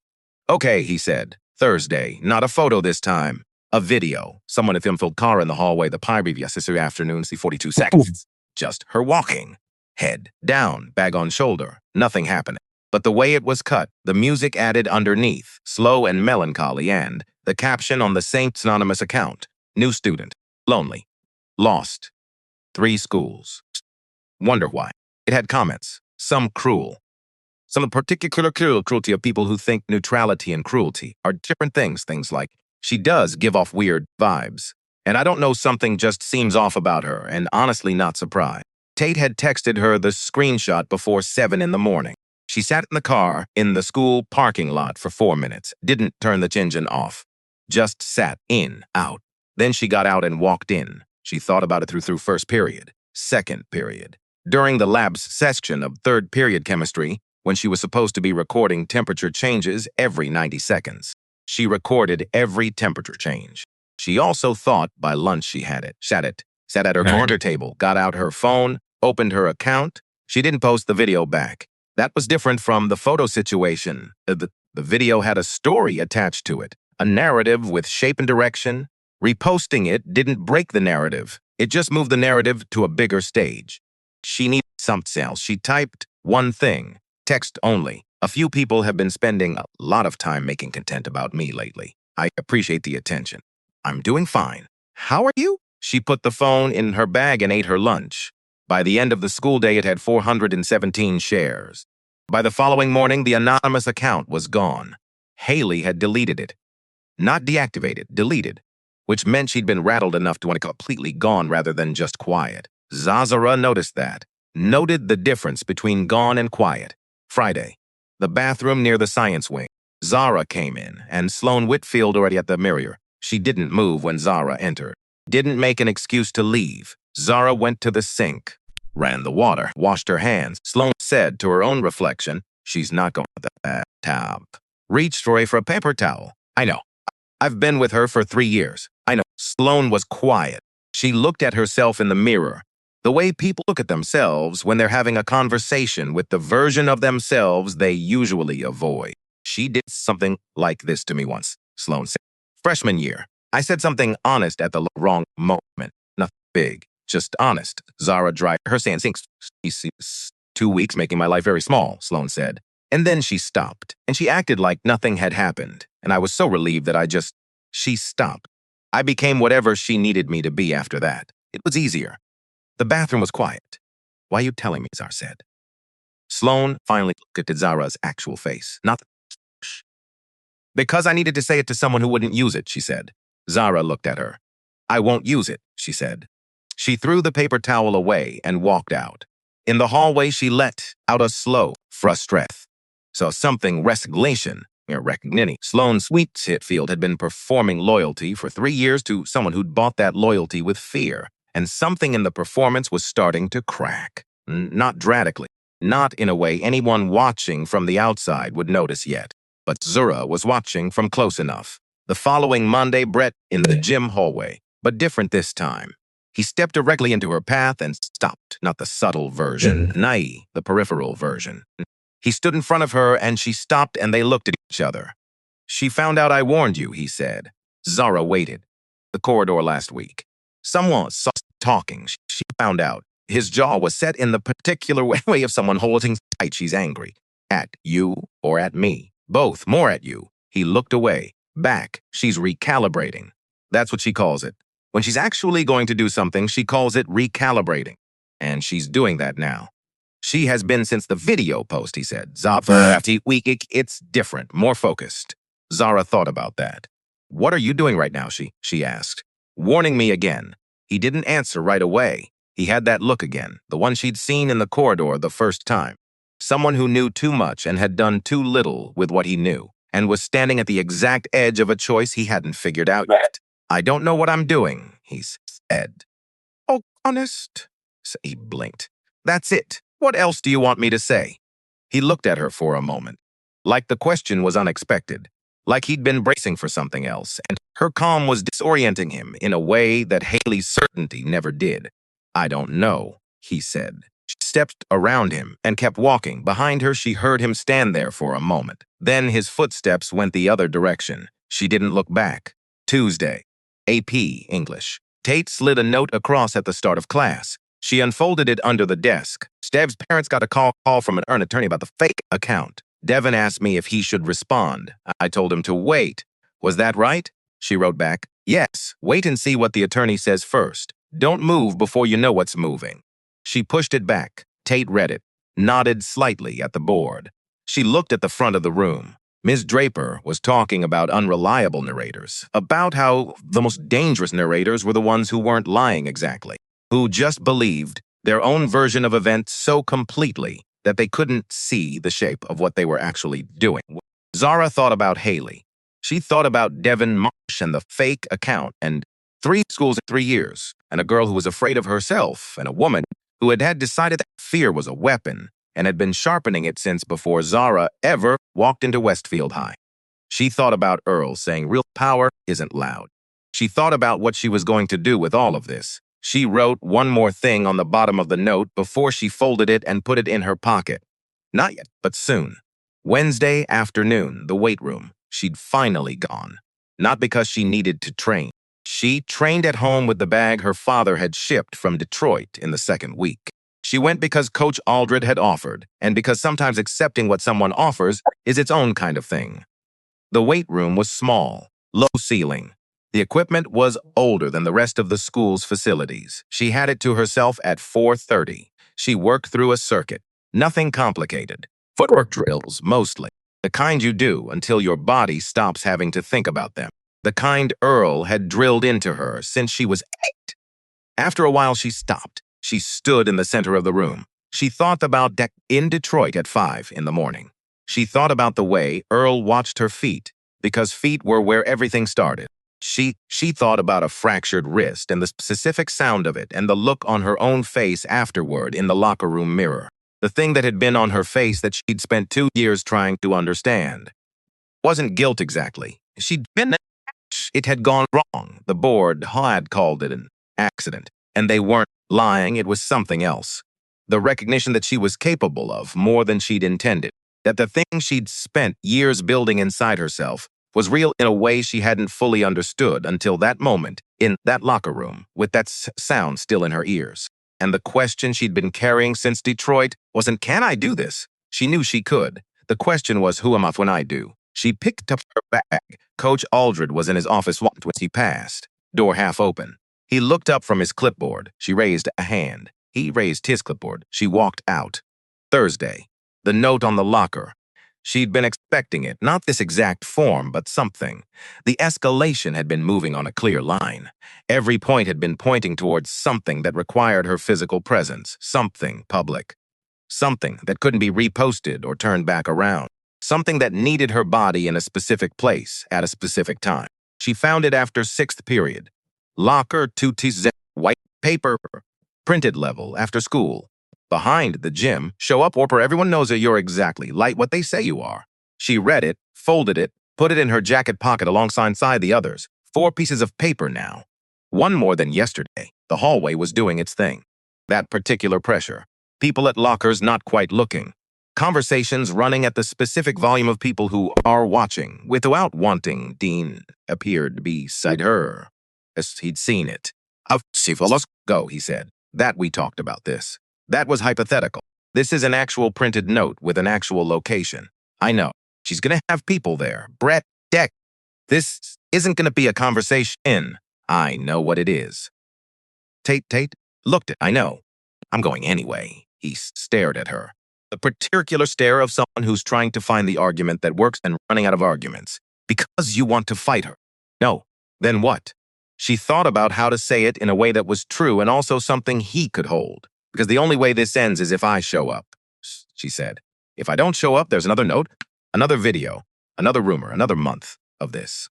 Okay, he said. Thursday. Not a photo this time. A video. Someone had filmed car in the hallway the previous afternoon, see 42 seconds. Just her walking. Head down, bag on shoulder. Nothing happening. But the way it was cut, the music added underneath, slow and melancholy, and the caption on the same anonymous account. New student. Lonely. Lost. 3 schools. Wonder why. It had comments. Some cruel. Some particular cruelty of people who think neutrality and cruelty are different things. Things like, she does give off weird vibes. And I don't know, something just seems off about her, and honestly not surprised. Tate had texted her the screenshot before 7 in the morning. She sat in the car in the school parking lot for 4 minutes, didn't turn the engine off. Just sat in, out. Then she got out and walked in. She thought about it through first period, second period. During the lab's section of third period chemistry, when she was supposed to be recording temperature changes every 90 seconds. She recorded every temperature change. She also thought by lunch she had it. Sat at her corner table, got out her phone, opened her account. She didn't post the video back. That was different from the photo situation. The video had a story attached to it, a narrative with shape and direction. Reposting it didn't break the narrative. It just moved the narrative to a bigger stage. She needed something else. She typed one thing, text only. A few people have been spending a lot of time making content about me lately. I appreciate the attention. I'm doing fine. How are you? She put the phone in her bag and ate her lunch. By the end of the school day, it had 417 shares. By the following morning, the anonymous account was gone. Haley had deleted it. Not deactivated, deleted, which meant she'd been rattled enough to want it completely gone rather than just quiet. Zazara noticed that, noted the difference between gone and quiet. Friday, the bathroom near the science wing. Zara came in, and Sloan Whitfield already at the mirror. She didn't move when Zara entered. Didn't make an excuse to leave. Zara went to the sink, ran the water, washed her hands. Sloan said to her own reflection, she's not going to the bathtub. Reached for a paper towel. I know. I've been with her for 3 years. I know. Sloan was quiet. She looked at herself in the mirror. The way people look at themselves when they're having a conversation with the version of themselves they usually avoid. She did something like this to me once, Sloan said. Freshman year, I said something honest at the wrong moment. Nothing big, just honest. Zara dried her sand sinks. 2 weeks making my life very small, Sloan said. And then she stopped, and she acted like nothing had happened. And I was so relieved that she stopped. I became whatever she needed me to be after that. It was easier. The bathroom was quiet. Why are you telling me, Zara said. Sloan finally looked at Zara's actual face. Not because I needed to say it to someone who wouldn't use it, she said. Zara looked at her. I won't use it, she said. She threw the paper towel away and walked out. In the hallway, she let out a slow, frustrated breath. So something recognition. Sloan Sweet Hitfield had been performing loyalty for 3 years to someone who'd bought that loyalty with fear, and something in the performance was starting to crack. Not dramatically, not in a way anyone watching from the outside would notice yet. But Zura was watching from close enough. The following Monday, Brett in the gym hallway, but different this time. He stepped directly into her path and stopped, not the subtle version, the peripheral version. He stood in front of her and she stopped and they looked at each other. She found out I warned you, he said. Zara waited. The corridor last week. Someone saw talking. She found out. His jaw was set in the particular way of someone holding tight. She's angry. At you or at me? Both, more at you. He looked away. Back. She's recalibrating. That's what she calls it. When she's actually going to do something, she calls it recalibrating. And she's doing that now. She has been since the video post, he said. Zara, it's different, more focused. Zara thought about that. What are you doing right now, she asked. Warning me again. He didn't answer right away. He had that look again, the one she'd seen in the corridor the first time. Someone who knew too much and had done too little with what he knew, and was standing at the exact edge of a choice he hadn't figured out yet. I don't know what I'm doing, he said. Oh, honest? He blinked. That's it. What else do you want me to say? He looked at her for a moment, like the question was unexpected, like he'd been bracing for something else, and her calm was disorienting him in a way that Haley's certainty never did. I don't know, he said. She stepped around him and kept walking. Behind her, she heard him stand there for a moment. Then his footsteps went the other direction. She didn't look back. Tuesday. AP English. Tate slid a note across at the start of class. She unfolded it under the desk. Stev's parents got a call from an attorney about the fake account. Devin asked me if he should respond. I told him to wait. Was that right? She wrote back. Yes, wait and see what the attorney says first. Don't move before you know what's moving. She pushed it back. Tate read it, nodded slightly at the board. She looked at the front of the room. Ms. Draper was talking about unreliable narrators, about how the most dangerous narrators were the ones who weren't lying exactly, who just believed their own version of events so completely that they couldn't see the shape of what they were actually doing. Zara thought about Haley. She thought about Devin Marsh and the fake account and 3 schools in 3 years, and a girl who was afraid of herself, and a woman who had decided that fear was a weapon and had been sharpening it since before Zara ever walked into Westfield High. She thought about Earl saying real power isn't loud. She thought about what she was going to do with all of this. She wrote one more thing on the bottom of the note before she folded it and put it in her pocket. Not yet, but soon. Wednesday afternoon, the weight room. She'd finally gone. Not because she needed to train. She trained at home with the bag her father had shipped from Detroit in the second week. She went because Coach Aldred had offered, and because sometimes accepting what someone offers is its own kind of thing. The weight room was small, low ceiling. The equipment was older than the rest of the school's facilities. She had it to herself at 4:30. She worked through a circuit. Nothing complicated. Footwork drills, mostly. The kind you do until your body stops having to think about them. The kind Earl had drilled into her since she was 8. After a while, she stopped. She stood in the center of the room. She thought about in Detroit at 5 in the morning. She thought about the way Earl watched her feet, because feet were where everything started. She thought about a fractured wrist and the specific sound of it and the look on her own face afterward in the locker room mirror. The thing that had been on her face that she'd spent 2 years trying to understand. Wasn't guilt exactly. She'd been It had gone wrong. The board had called it an accident, and they weren't lying. It was something else. The recognition that she was capable of more than she'd intended, that the thing she'd spent years building inside herself was real in a way she hadn't fully understood until that moment in that locker room with that sound still in her ears. And the question she'd been carrying since Detroit wasn't, can I do this? She knew she could. The question was, who am I when I do? She picked up her bag. Coach Aldred was in his office when he passed, door half open. He looked up from his clipboard. She raised a hand. He raised his clipboard. She walked out. Thursday. The note on the locker. She'd been expecting it, not this exact form, but something. The escalation had been moving on a clear line. Every point had been pointing towards something that required her physical presence, something public. Something that couldn't be reposted or turned back around. Something that needed her body in a specific place at a specific time. She found it after 6th period. Locker 2TZ, white paper, printed level after school. Behind the gym, show up or everyone knows that you're exactly like what they say you are. She read it, folded it, put it in her jacket pocket alongside the others. 4 pieces of paper now. One more than yesterday. The hallway was doing its thing. That particular pressure. People at lockers not quite looking. Conversations running at the specific volume of people who are watching. Without wanting, Dean appeared to be beside her. As he'd seen it. Let's go, he said. That we talked about this. That was hypothetical. This is an actual printed note with an actual location. I know. She's gonna have people there. Brett, Deck. This isn't gonna be a conversation. I know what it is. Tate, looked at, I know. I'm going anyway. He stared at her. The particular stare of someone who's trying to find the argument that works and running out of arguments. Because you want to fight her. No. Then what? She thought about how to say it in a way that was true and also something he could hold. Because the only way this ends is if I show up, she said. If I don't show up, there's another note, another video, another rumor, another month of this.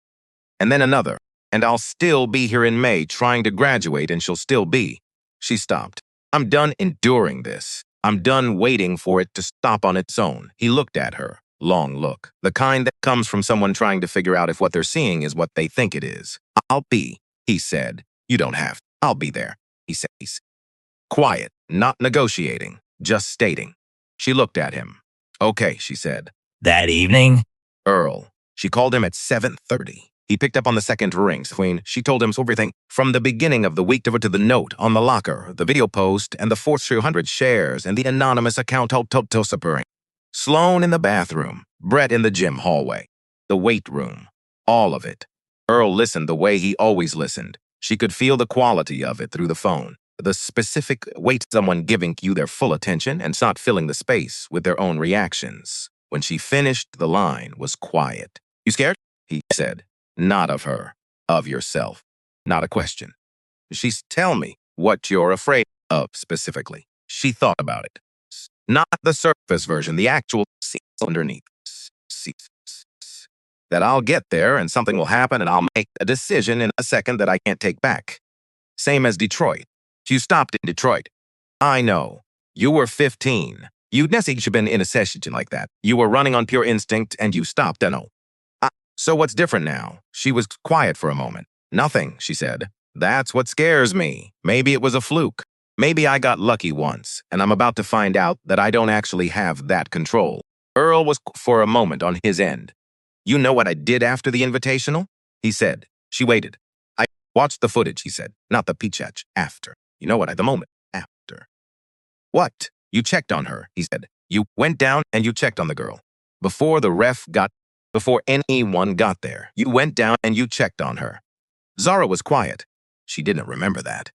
And then another. And I'll still be here in May trying to graduate and she'll still be. She stopped. I'm done enduring this. I'm done waiting for it to stop on its own. He looked at her. Long look. The kind that comes from someone trying to figure out if what they're seeing is what they think it is. I'll be, he said. You don't have. I'll be there, he said. Quiet, not negotiating, just stating. She looked at him. Okay, she said. That evening? Earl. She called him at 7:30. He picked up on the second ring. She told him everything from the beginning of the week to the note on the locker, the video post, and the 400 shares, and the anonymous account Tosapering. Sloan in the bathroom, Brett in the gym hallway, the weight room, all of it. Earl listened the way he always listened. She could feel the quality of it through the phone. The specific weight, someone giving you their full attention and not filling the space with their own reactions. When she finished, the line was quiet. You scared? He said. Not of her, of yourself. Not a question. She's tell me what you're afraid of specifically. She thought about it. Not the surface version, the actual seats underneath. That I'll get there and something will happen and I'll make a decision in a second that I can't take back. Same as Detroit. You stopped in Detroit. I know. You were 15. You'd necessarily been in a session like that. You were running on pure instinct and you stopped, I know. So what's different now? She was quiet for a moment. Nothing, she said. That's what scares me. Maybe it was a fluke. Maybe I got lucky once, and I'm about to find out that I don't actually have that control. Earl was for a moment on his end. You know what I did after the invitational? He said. She waited. I watched the footage, he said. Not the peach after. You know what, at the moment, after. What? You checked on her, he said. You went down and you checked on the girl. Before anyone got there, you went down and you checked on her. Zara was quiet. She didn't remember that.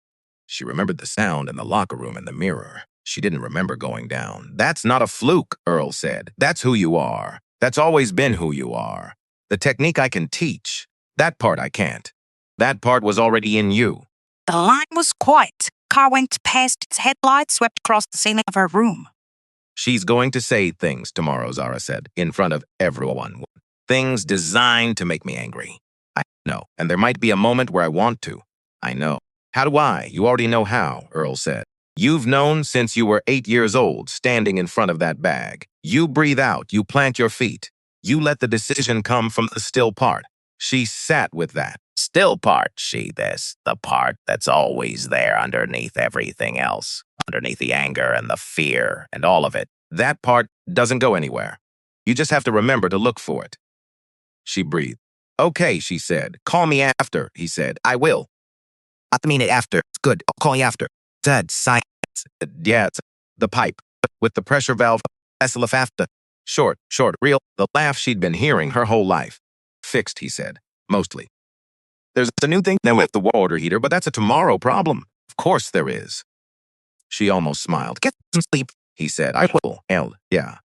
She remembered the sound in the locker room and the mirror. She didn't remember going down. That's not a fluke, Earl said. That's who you are. That's always been who you are. The technique I can teach. That part I can't. That part was already in you. The line was quiet. Car went past its headlights, swept across the ceiling of her room. She's going to say things tomorrow, Zara said, in front of everyone. Things designed to make me angry. I know, and there might be a moment where I want to. I know. How do I? You already know how, Earl said. You've known since you were 8 years old, standing in front of that bag. You breathe out, you plant your feet. You let the decision come from the still part. She sat with that. Still part, the part that's always there underneath everything else, underneath the anger and the fear and all of it. That part doesn't go anywhere. You just have to remember to look for it. She breathed. Okay, she said. Call me after, he said. I will. I mean it after. It's good. I'll call you after. Dead science. Yeah, it's the pipe with the pressure valve. After. Short, real. The laugh she'd been hearing her whole life. Fixed, he said. Mostly. There's a new thing now with the water heater, but that's a tomorrow problem. Of course there is. She almost smiled. Get some sleep, he said. I will. Yeah.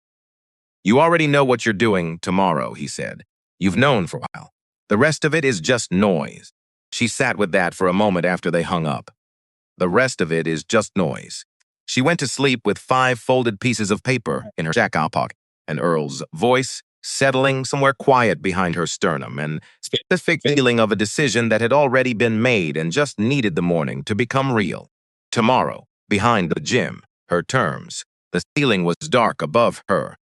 You already know what you're doing tomorrow, he said. You've known for a while. The rest of it is just noise. She sat with that for a moment after they hung up. The rest of it is just noise. She went to sleep with 5 folded pieces of paper in her jacket pocket, and Earl's voice settling somewhere quiet behind her sternum, and specific feeling of a decision that had already been made and just needed the morning to become real. Tomorrow, behind the gym, her terms. The ceiling was dark above her.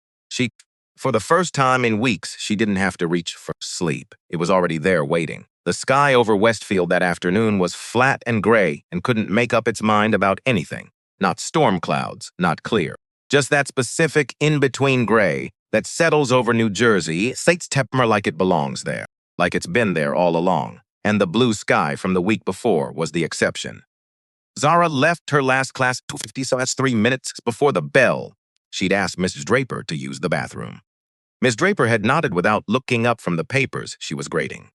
For the first time in weeks, she didn't have to reach for sleep. It was already there waiting. The sky over Westfield that afternoon was flat and gray and couldn't make up its mind about anything. Not storm clouds, not clear. Just that specific in-between gray that settles over New Jersey, states Tepmer like it belongs there, like it's been there all along. And the blue sky from the week before was the exception. Zara left her last class at 2:50, so that's 3 minutes before the bell. She'd asked Mrs. Draper to use the bathroom. Miss Draper had nodded without looking up from the papers she was grading.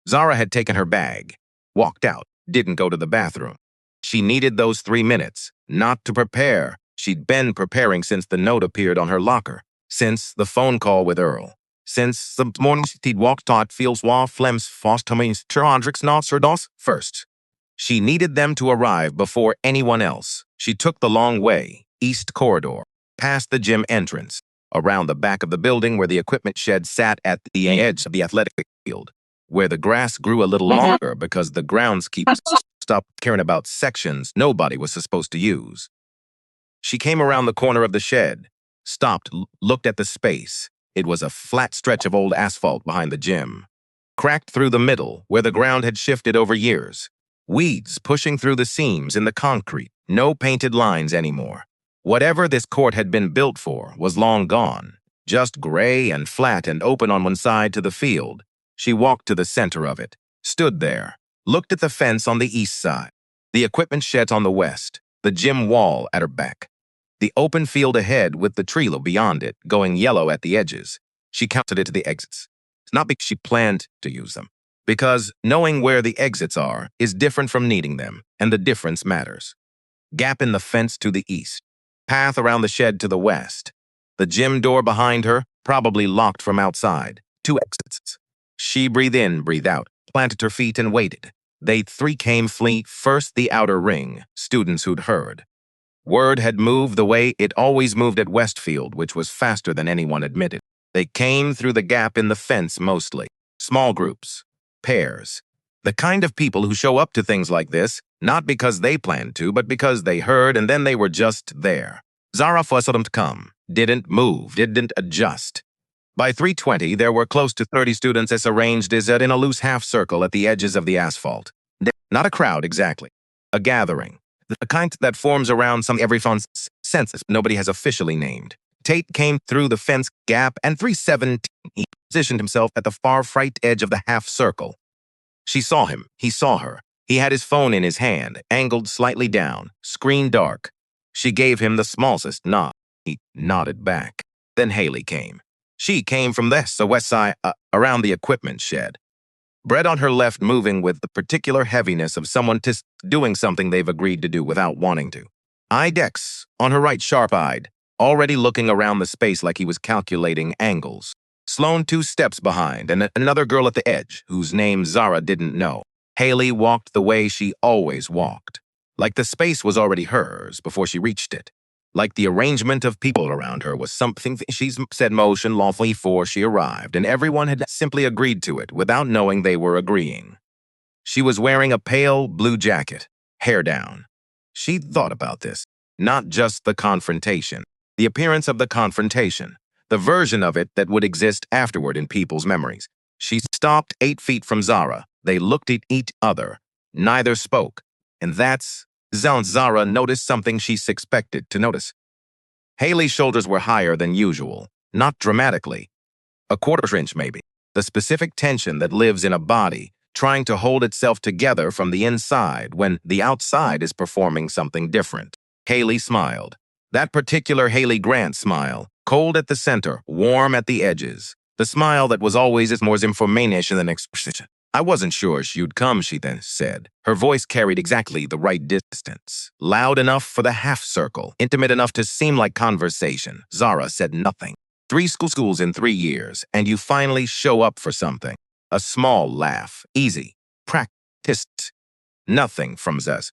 Zara had taken her bag, walked out, didn't go to the bathroom. She needed those 3 minutes, not to prepare. She'd been preparing since the note appeared on her locker, since the phone call with Earl, since the morning she'd walked tot Fields Wa Flems Fostomins Trondrix Nosserdos first. She needed them to arrive before anyone else. She took the long way, east corridor, past the gym entrance, around the back of the building where the equipment shed sat at the edge of the athletic field, where the grass grew a little longer because the groundskeepers stopped caring about sections nobody was supposed to use. She came around the corner of the shed, stopped, looked at the space. It was a flat stretch of old asphalt behind the gym, cracked through the middle where the ground had shifted over years. Weeds pushing through the seams in the concrete, no painted lines anymore. Whatever this court had been built for was long gone, just gray and flat and open on one side to the field. She walked to the center of it, stood there, looked at the fence on the east side, the equipment shed on the west, the gym wall at her back, the open field ahead with the tree beyond it going yellow at the edges. She counted it to the exits. It's not because she planned to use them, because knowing where the exits are is different from needing them, and the difference matters. Gap in the fence to the east, path around the shed to the west, the gym door behind her, probably locked from outside, 2 exits. She breathed in, breathed out, planted her feet and waited. They 3 came flee, first the outer ring, students who'd heard. Word had moved the way it always moved at Westfield, which was faster than anyone admitted. They came through the gap in the fence mostly, small groups, pairs. The kind of people who show up to things like this, not because they planned to, but because they heard and then they were just there. Zara fussed them to come, didn't move, didn't adjust. By 3:20, there were close to 30 students as arranged as in a loose half circle at the edges of the asphalt. Not a crowd exactly, a gathering, the kind that forms around some every fun census nobody has officially named. Tate came through the fence gap, and 3:17, he positioned himself at the far right edge of the half circle. She saw him. He saw her. He had his phone in his hand, angled slightly down, screen dark. She gave him the smallest nod. He nodded back. Then Haley came. She came from the west side, around the equipment shed. Bread on her left, moving with the particular heaviness of someone doing something they've agreed to do without wanting to. Idex, on her right, sharp-eyed, already looking around the space like he was calculating angles. Sloane 2 steps behind, and another girl at the edge, whose name Zara didn't know. Haley walked the way she always walked, like the space was already hers before she reached it, like the arrangement of people around her was something she's set motion lawfully before she arrived, and everyone had simply agreed to it without knowing they were agreeing. She was wearing a pale blue jacket, hair down. She'd thought about this, not just the confrontation, the appearance of the confrontation, the version of it that would exist afterward in people's memories. She stopped 8 feet from Zara. They looked at each other. Neither spoke. And that's Zara noticed something she expected to notice. Haley's shoulders were higher than usual, not dramatically. A 1/4 inch maybe. The specific tension that lives in a body, trying to hold itself together from the inside when the outside is performing something different. Haley smiled. That particular Haley Grant smile, cold at the center, warm at the edges. The smile that was always more information than expression. I wasn't sure you'd come, she then said. Her voice carried exactly the right distance. Loud enough for the half circle, intimate enough to seem like conversation. Zara said nothing. 3 schools in 3 years, and you finally show up for something. A small laugh, easy, practiced. Nothing from Zez.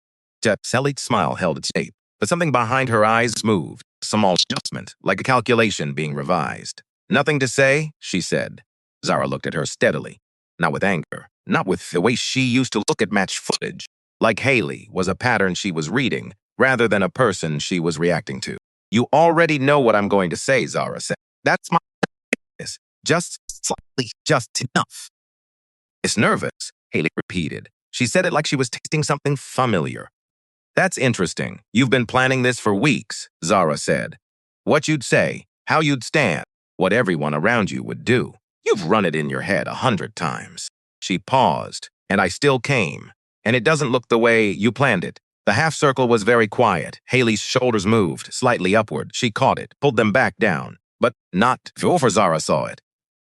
Sally's smile held its shape, but something behind her eyes moved. Small adjustment, like a calculation being revised. Nothing to say, she said. Zara looked at her steadily, not with anger, not with the way she used to look at match footage. Like Haley was a pattern she was reading, rather than a person she was reacting to. You already know what I'm going to say, Zara said. That's my business. Just slightly, just enough. It's nervous, Haley repeated. She said it like she was tasting something familiar. That's interesting. You've been planning this for weeks, Zara said. What you'd say, how you'd stand, what everyone around you would do. You've run it in your head 100 times. She paused, and I still came. And it doesn't look the way you planned it. The half circle was very quiet. Haley's shoulders moved slightly upward. She caught it, pulled them back down. But not before Zara saw it.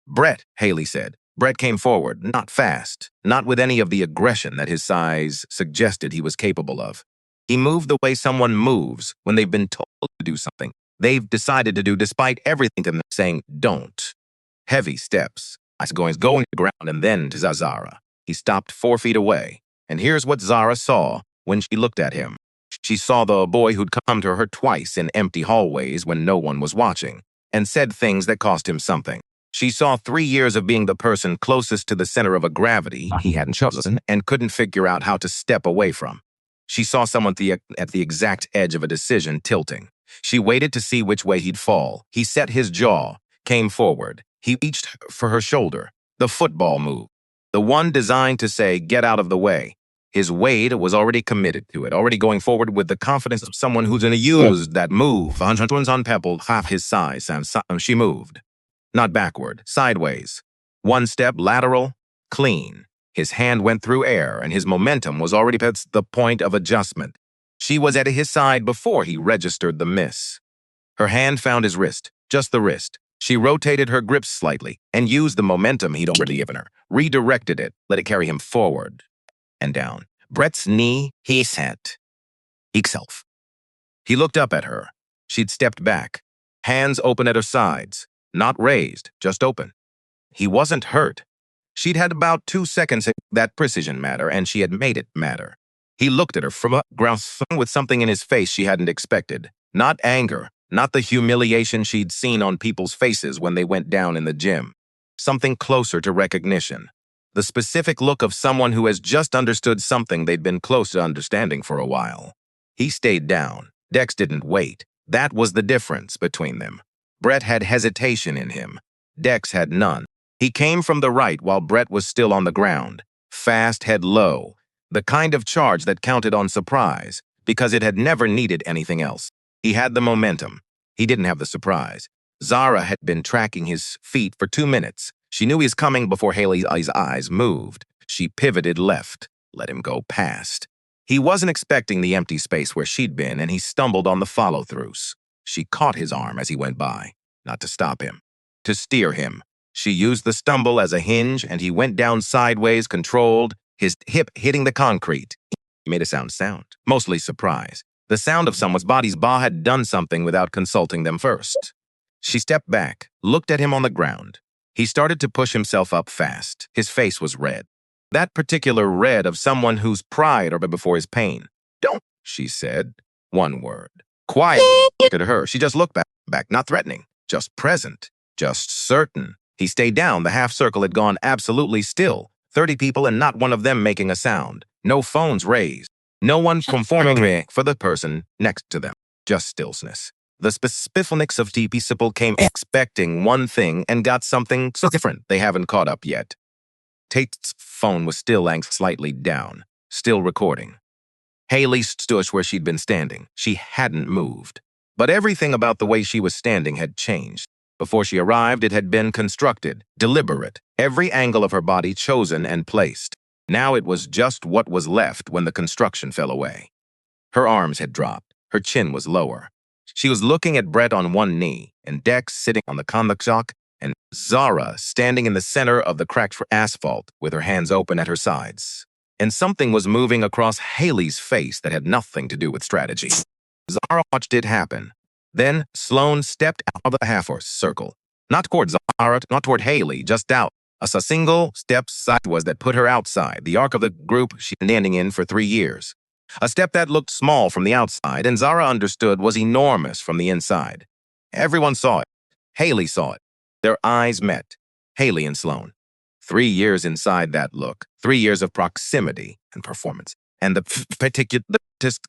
Brett, Haley said. Brett came forward, not fast, not with any of the aggression that his size suggested he was capable of. He moved the way someone moves when they've been told to do something they've decided to do despite everything them saying don't. Heavy steps. I was going to the ground and then to Zara. He stopped 4 feet away. And here's what Zara saw when she looked at him. She saw the boy who'd come to her twice in empty hallways when no one was watching, and said things that cost him something. She saw 3 years of being the person closest to the center of a gravity he hadn't chosen and couldn't figure out how to step away from. She saw someone at the exact edge of a decision tilting. She waited to see which way he'd fall. He set his jaw, came forward. He reached for her shoulder. The football move. The one designed to say, get out of the way. His weight was already committed to it, already going forward with the confidence of someone who's going to use that move. On Pebble, half his size, and she moved. Not backward, sideways. 1 step lateral, clean. His hand went through air, and his momentum was already past the point of adjustment. She was at his side before he registered the miss. Her hand found his wrist, just the wrist. She rotated her grip slightly and used the momentum he'd already given her, redirected it, let it carry him forward and down. Brett's knee, he said. Himself. He looked up at her. She'd stepped back, hands open at her sides, not raised, just open. He wasn't hurt. She'd had about 2 seconds that precision matter, and she had made it matter. He looked at her from a ground with something in his face she hadn't expected. Not anger, not the humiliation she'd seen on people's faces when they went down in the gym. Something closer to recognition. The specific look of someone who has just understood something they'd been close to understanding for a while. He stayed down. Dex didn't wait. That was the difference between them. Brett had hesitation in him. Dex had none. He came from the right while Brett was still on the ground. Fast, head low. The kind of charge that counted on surprise, because it had never needed anything else. He had the momentum. He didn't have the surprise. Zara had been tracking his feet for 2 minutes. She knew he was coming before Haley's eyes moved. She pivoted left, let him go past. He wasn't expecting the empty space where she'd been, and he stumbled on the follow-throughs. She caught his arm as he went by, not to stop him, to steer him. She used the stumble as a hinge, and he went down sideways, controlled, his hip hitting the concrete. He made a sound, mostly surprise. The sound of someone's body's ba had done something without consulting them first. She stepped back, looked at him on the ground. He started to push himself up fast. His face was red. That particular red of someone whose pride are before his pain. Don't, she said. 1 word. Quiet. Look at her. She just looked back, not threatening, just present, just certain. He stayed down. The half circle had gone absolutely still. 30 people and not one of them making a sound. No phones raised. No one conforming for the person next to them. Just stillness. The specifics of TP Simple came expecting one thing and got something so different they haven't caught up yet. Tate's phone was still slightly down, still recording. Haley stood where she'd been standing. She hadn't moved. But everything about the way she was standing had changed. Before she arrived, it had been constructed, deliberate, every angle of her body chosen and placed. Now it was just what was left when the construction fell away. Her arms had dropped. Her chin was lower. She was looking at Brett on one knee, and Dex sitting on the conduct shock, and Zara standing in the center of the cracked asphalt with her hands open at her sides. And something was moving across Haley's face that had nothing to do with strategy. Zara watched it happen. Then Sloane stepped out of the half-circle. Not toward Zara, not toward Haley, just out. A single step sideways that put her outside the arc of the group she'd been standing in for 3 years. A step that looked small from the outside, and Zara understood was enormous from the inside. Everyone saw it. Haley saw it. Their eyes met, Haley and Sloan. 3 years inside that look, 3 years of proximity and performance, and the particular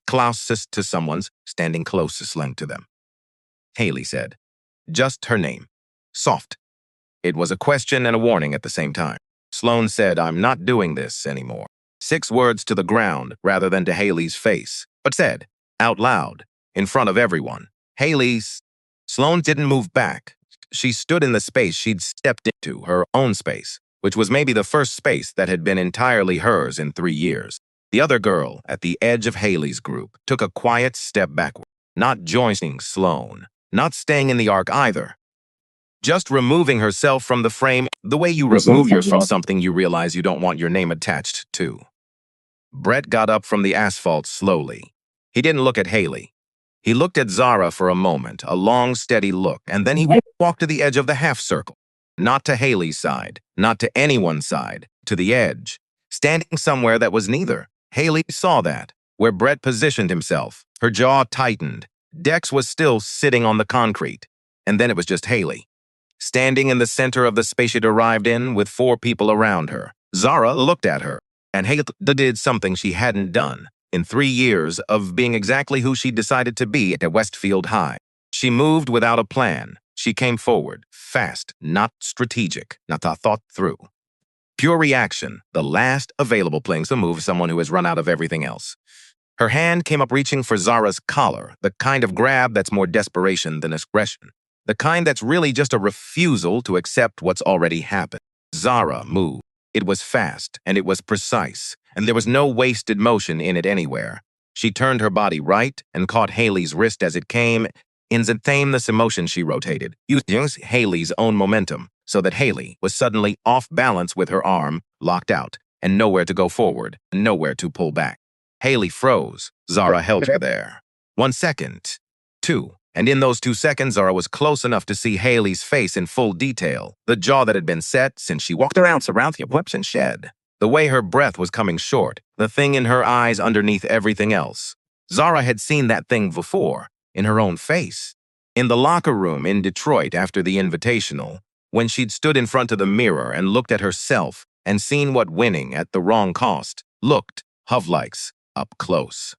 closest to someone's standing closest length to them. Haley said, just her name. Soft. It was a question and a warning at the same time. Sloan said, I'm not doing this anymore. 6 words to the ground rather than to Haley's face, but said, out loud, in front of everyone. Haley's. Sloan didn't move back. She stood in the space she'd stepped into, her own space, which was maybe the first space that had been entirely hers in 3 years. The other girl, at the edge of Haley's group, took a quiet step backward, not joining Sloan, not staying in the arc either. Just removing herself from the frame the way you remove yourself from something you realize you don't want your name attached to. Brett got up from the asphalt slowly. He didn't look at Haley. He looked at Zara for a moment, a long, steady look, and then he walked to the edge of the half circle. Not to Haley's side, not to anyone's side, to the edge, standing somewhere that was neither. Haley saw that, where Brett positioned himself. Her jaw tightened. Dex was still sitting on the concrete. And then it was just Haley, standing in the center of the space she'd arrived in with 4 people around her. Zara looked at her, and Haley did something she hadn't done in 3 years of being exactly who she decided to be at Westfield High. She moved without a plan. She came forward, fast, not strategic, not thought through. Pure reaction, the last available place to move someone who has run out of everything else. Her hand came up reaching for Zara's collar, the kind of grab that's more desperation than aggression, the kind that's really just a refusal to accept what's already happened. Zara moved. It was fast, and it was precise, and there was no wasted motion in it anywhere. She turned her body right and caught Haley's wrist as it came. In the sameness emotion, she rotated, using Haley's own momentum, so that Haley was suddenly off balance with her arm, locked out, and nowhere to go forward, nowhere to pull back. Haley froze. Zara held her there. 1 second. 2. And in those 2 seconds, Zara was close enough to see Haley's face in full detail, the jaw that had been set since she walked around surrounding the weapon shed, the way her breath was coming short, the thing in her eyes underneath everything else. Zara had seen that thing before, in her own face. In the locker room in Detroit after the Invitational, when she'd stood in front of the mirror and looked at herself and seen what winning at the wrong cost looked, Hove-likes, up close.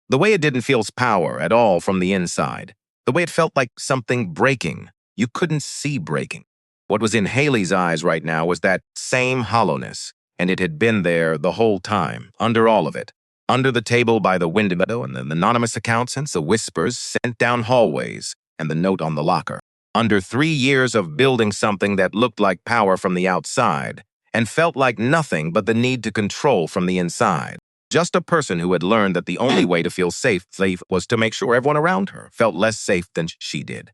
The way it didn't feel power at all from the inside, the way it felt like something breaking, you couldn't see breaking. What was in Haley's eyes right now was that same hollowness, and it had been there the whole time, under all of it. Under the table by the window and the anonymous accounts and the whispers sent down hallways and the note on the locker. Under 3 years of building something that looked like power from the outside and felt like nothing but the need to control from the inside. Just a person who had learned that the only way to feel safe was to make sure everyone around her felt less safe than she did.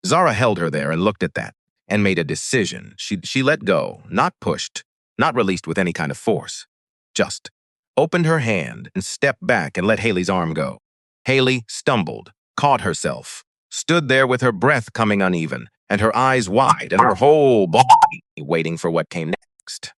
Zara held her there and looked at that and made a decision. She let go, not pushed, not released with any kind of force. Just opened her hand and stepped back and let Haley's arm go. Haley stumbled, caught herself, stood there with her breath coming uneven and her eyes wide and her whole body waiting for what came next.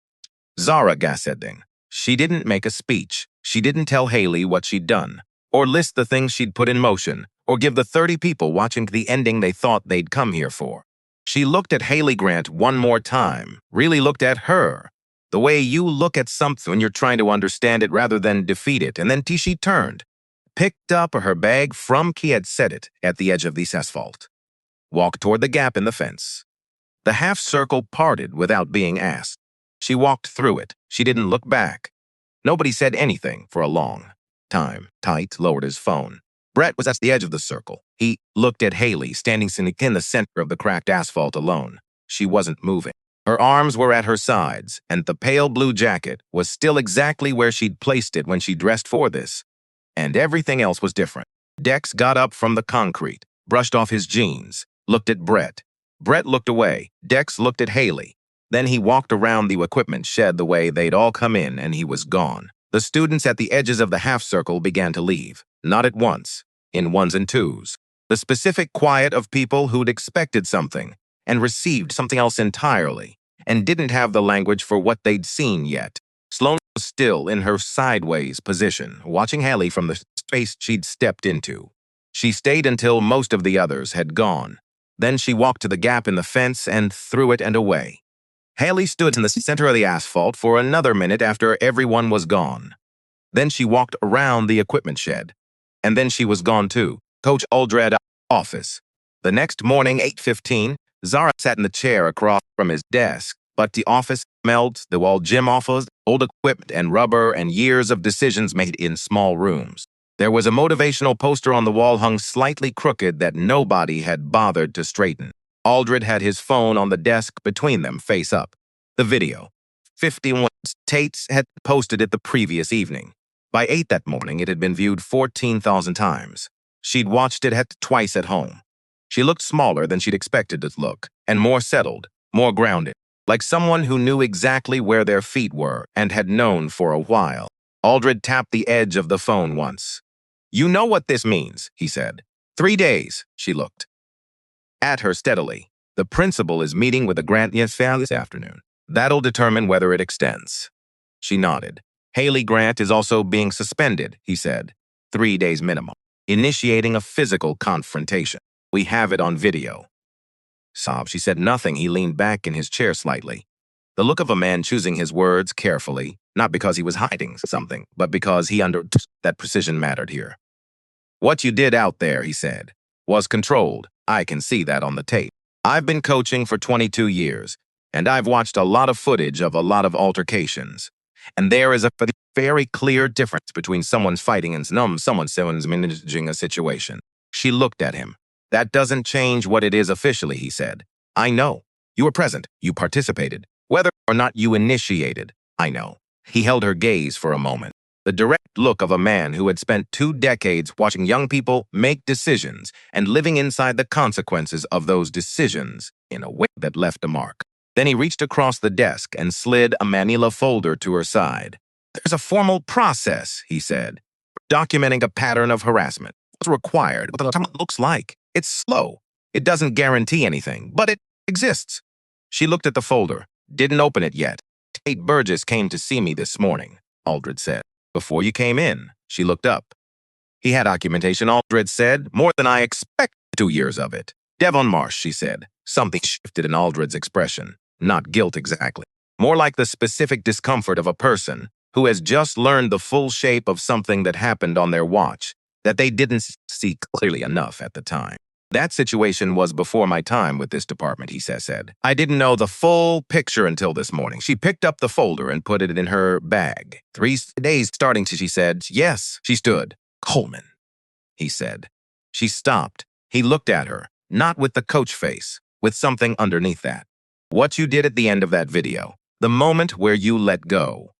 Zara gassedding. She didn't make a speech. She didn't tell Haley what she'd done, or list the things she'd put in motion, or give the 30 people watching the ending they thought they'd come here for. She looked at Haley Grant one more time, really looked at her, the way you look at something when you're trying to understand it rather than defeat it, and then she turned, picked up her bag from he had set it at the edge of this asphalt, walked toward the gap in the fence. The half circle parted without being asked. She walked through it. She didn't look back. Nobody said anything for a long time. Tite lowered his phone. Brett was at the edge of the circle. He looked at Haley, standing in the center of the cracked asphalt alone. She wasn't moving. Her arms were at her sides, and the pale blue jacket was still exactly where she'd placed it when she dressed for this. And everything else was different. Dex got up from the concrete, brushed off his jeans, looked at Brett. Brett looked away. Dex looked at Haley. Then he walked around the equipment shed the way they'd all come in, and he was gone. The students at the edges of the half circle began to leave, not at once, in ones and twos. The specific quiet of people who'd expected something and received something else entirely, and didn't have the language for what they'd seen yet. Sloan was still in her sideways position, watching Haley from the space she'd stepped into. She stayed until most of the others had gone. Then she walked to the gap in the fence and threw it and away. Haley stood in the center of the asphalt for another minute after everyone was gone. Then she walked around the equipment shed. And then she was gone too. Coach Aldred's office. The next morning, 8:15, Zara sat in the chair across from his desk, but the office smelled the old gym office, old equipment and rubber, and years of decisions made in small rooms. There was a motivational poster on the wall hung slightly crooked that nobody had bothered to straighten. Aldred had his phone on the desk between them, face up. The video. 51 Tates had posted it the previous evening. By 8 that morning, it had been viewed 14,000 times. She'd watched it twice at home. She looked smaller than she'd expected to look, and more settled, more grounded, like someone who knew exactly where their feet were and had known for a while. Aldred tapped the edge of the phone once. "You know what this means," he said. 3 days, she looked at her steadily. "The principal is meeting with the grant this afternoon. That'll determine whether it extends." She nodded. "Haley Grant is also being suspended," he said. 3 days minimum. Initiating a physical confrontation. "We have it on video." Sob, she said nothing. He leaned back in his chair slightly. The look of a man choosing his words carefully, not because he was hiding something, but because he understood that precision mattered here. "What you did out there," he said, "was controlled. I can see that on the tape. I've been coaching for 22 years, and I've watched a lot of footage of a lot of altercations. And there is a very clear difference between someone's fighting and someone's managing a situation." She looked at him. "That doesn't change what it is officially," he said. "I know. You were present. You participated. Whether or not you initiated, I know." He held her gaze for a moment. The direct look of a man who had spent 2 decades watching young people make decisions and living inside the consequences of those decisions in a way that left a mark. Then he reached across the desk and slid a manila folder to her side. "There's a formal process," he said, "documenting a pattern of harassment. What's required, what it looks like. It's slow. It doesn't guarantee anything, but it exists." She looked at the folder, didn't open it yet. "Tate Burgess came to see me this morning," Aldred said. "Before you came in." She looked up. "He had documentation," Aldred said, "more than I expected. 2 years of it." "Devon Marsh," she said. Something shifted in Aldred's expression. Not guilt exactly. More like the specific discomfort of a person who has just learned the full shape of something that happened on their watch that they didn't see clearly enough at the time. "That situation was before my time with this department," he said. "I didn't know the full picture until this morning." She picked up the folder and put it in her bag. 3 days starting to," she said. "Yes." She stood. "Coleman," he said. She stopped. He looked at her, not with the coach face, with something underneath that. "What you did at the end of that video, the moment where you let go."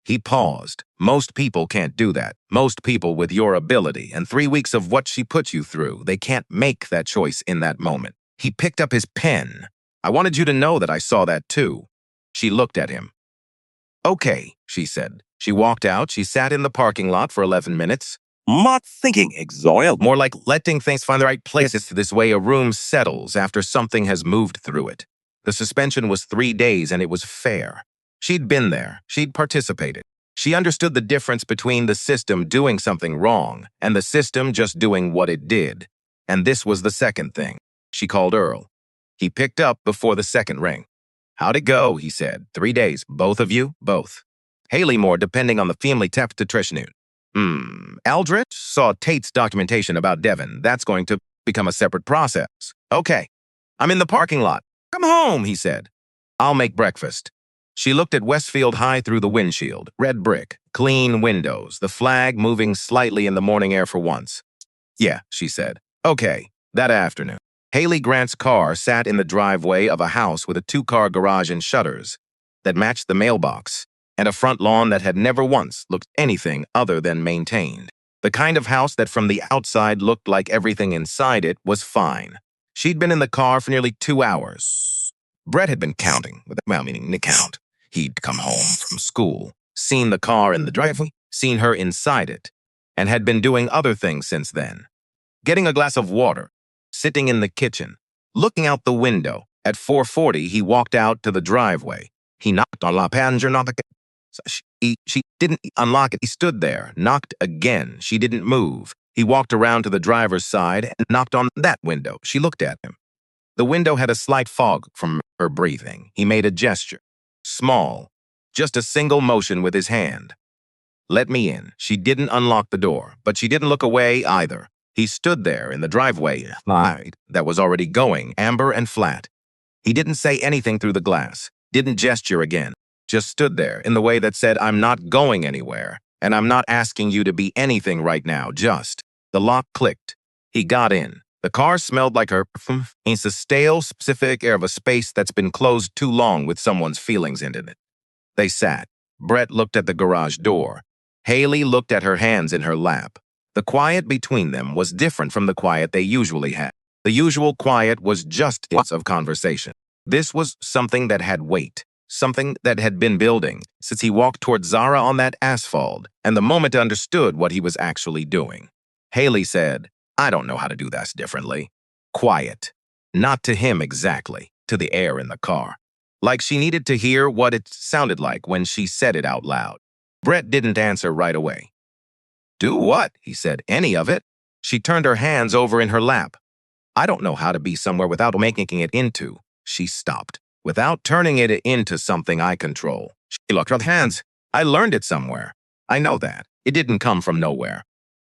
He paused. "Most people can't do that. Most people with your ability and 3 weeks of what she put you through, they can't make that choice in that moment." He picked up his pen. "I wanted you to know that I saw that too." She looked at him. "Okay," she said. She walked out. She sat in the parking lot for 11 minutes. "Not thinking exoil. More like letting things find the right places. This way a room settles after something has moved through it." The suspension was 3 days, and it was fair. She'd been there. She'd participated. She understood the difference between the system doing something wrong and the system just doing what it did. And this was the second thing. She called Earl. He picked up before the second ring. "How'd it go?" he said. 3 days. "Both of you?" "Both." "Haley more, depending on the family to Aldrich saw Tate's documentation about Devon. That's going to become a separate process." "Okay. I'm in the parking lot." "Come home," he said. "I'll make breakfast." She looked at Westfield High through the windshield. Red brick, clean windows, the flag moving slightly in the morning air for once. "Yeah," she said. "Okay." That afternoon, Haley Grant's car sat in the driveway of a house with a 2-car garage and shutters that matched the mailbox, and a front lawn that had never once looked anything other than maintained. The kind of house that from the outside looked like everything inside it was fine. She'd been in the car for nearly 2 hours. Brett had been counting, meaning Nick count. He'd come home from school, seen the car in the driveway, seen her inside it, and had been doing other things since then. Getting a glass of water, sitting in the kitchen, looking out the window. At 4:40, he walked out to the driveway. He knocked on La Panger, She didn't unlock it. He stood there, knocked again. She didn't move. He walked around to the driver's side and knocked on that window. She looked at him. The window had a slight fog from her breathing. He made a gesture. Small. Just a single motion with his hand. Let me in. She didn't unlock the door, but she didn't look away either. He stood there in the driveway light that was already going, amber and flat. He didn't say anything through the glass, didn't gesture again, just stood there in the way that said, I'm not going anywhere, and I'm not asking you to be anything right now, just. The lock clicked. He got in. The car smelled like her perfume. It's the stale, specific air of a space that's been closed too long with someone's feelings in it. They sat. Brett looked at the garage door. Haley looked at her hands in her lap. The quiet between them was different from the quiet they usually had. The usual quiet was just hints of conversation. This was something that had weight, something that had been building since he walked toward Zara on that asphalt, and the moment understood what he was actually doing. Haley said, I don't know how to do this differently. Quiet. Not to him exactly, to the air in the car. Like she needed to hear what it sounded like when she said it out loud. Brett didn't answer right away. Do what? He said. Any of it. She turned her hands over in her lap. I don't know how to be somewhere without making it into. She stopped. Without turning it into something I control. She looked at her hands. I learned it somewhere. I know that. It didn't come from nowhere.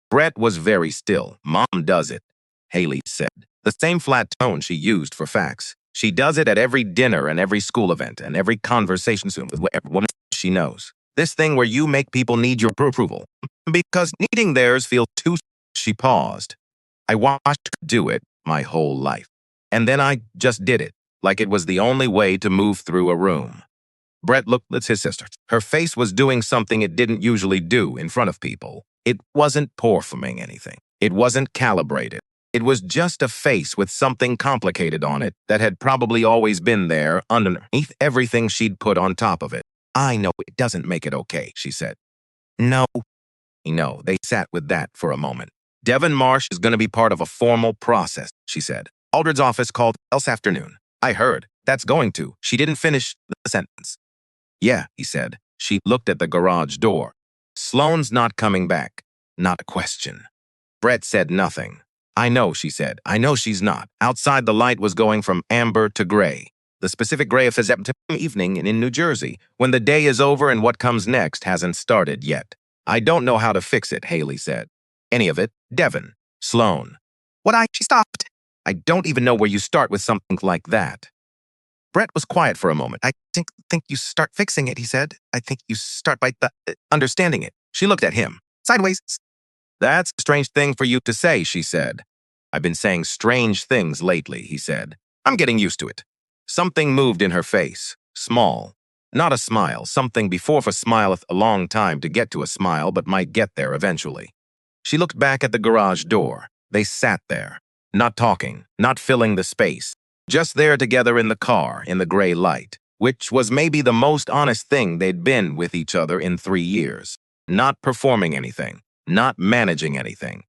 Brett was very still. Mom does it, Haley said. The same flat tone she used for facts. She does it at every dinner and every school event and every conversation soon with every woman she knows. This thing where you make people need your approval. Because needing theirs feels too... She paused. I watched her do it my whole life. And then I just did it, like it was the only way to move through a room. Brett looked at his sister. Her face was doing something it didn't usually do in front of people. It wasn't performing anything. It wasn't calibrated. It was just a face with something complicated on it that had probably always been there underneath everything she'd put on top of it. I know it doesn't make it okay, she said. No. No, they sat with that for a moment. Devin Marsh is going to be part of a formal process, she said. Aldred's office called else afternoon. I heard. That's going to. She didn't finish the sentence. Yeah, he said. She looked at the garage door. Sloane's not coming back. Not a question. Brett said nothing. I know, she said. I know she's not. Outside, the light was going from amber to gray. The specific gray of his evening in New Jersey, when the day is over and what comes next hasn't started yet. I don't know how to fix it, Haley said. Any of it, Devin. Sloane. She stopped. I don't even know where you start with something like that. Brett was quiet for a moment. I think you start fixing it, he said. I think you start by understanding it. She looked at him. Sideways. That's a strange thing for you to say, she said. I've been saying strange things lately, he said. I'm getting used to it. Something moved in her face. Small. Not a smile. Something before for smileth a long time to get to a smile, but might get there eventually. She looked back at the garage door. They sat there. Not talking. Not filling the space. Just there together in the car, in the gray light, which was maybe the most honest thing they'd been with each other in 3 years. Not performing anything. Not managing anything.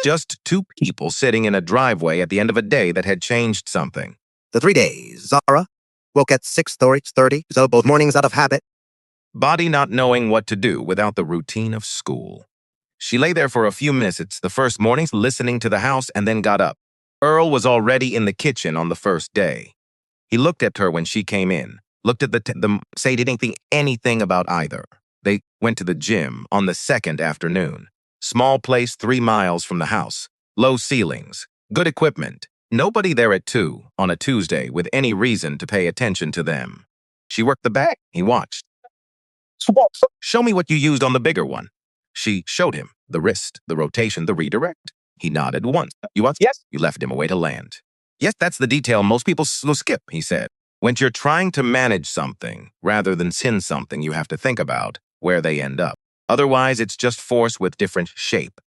Just two people sitting in a driveway at the end of a day that had changed something. The 3 days. Zara woke at 6:30, so both mornings out of habit. Body not knowing what to do without the routine of school. She lay there for a few minutes the first mornings listening to the house and then got up. Earl was already in the kitchen on the first day. He looked at her when she came in, looked at the say didn't think anything about either. They went to the gym on the second afternoon. Small place 3 miles from the house. Low ceilings. Good equipment. Nobody there at 2 on a Tuesday with any reason to pay attention to them. She worked the bag. He watched. Show me what you used on the bigger one. She showed him the wrist, the rotation, the redirect. He nodded once. You what? Yes. You left him a way to land. Yes, that's the detail most people skip, he said. When you're trying to manage something, rather than sin something, you have to think about where they end up. Otherwise, it's just force with different shape.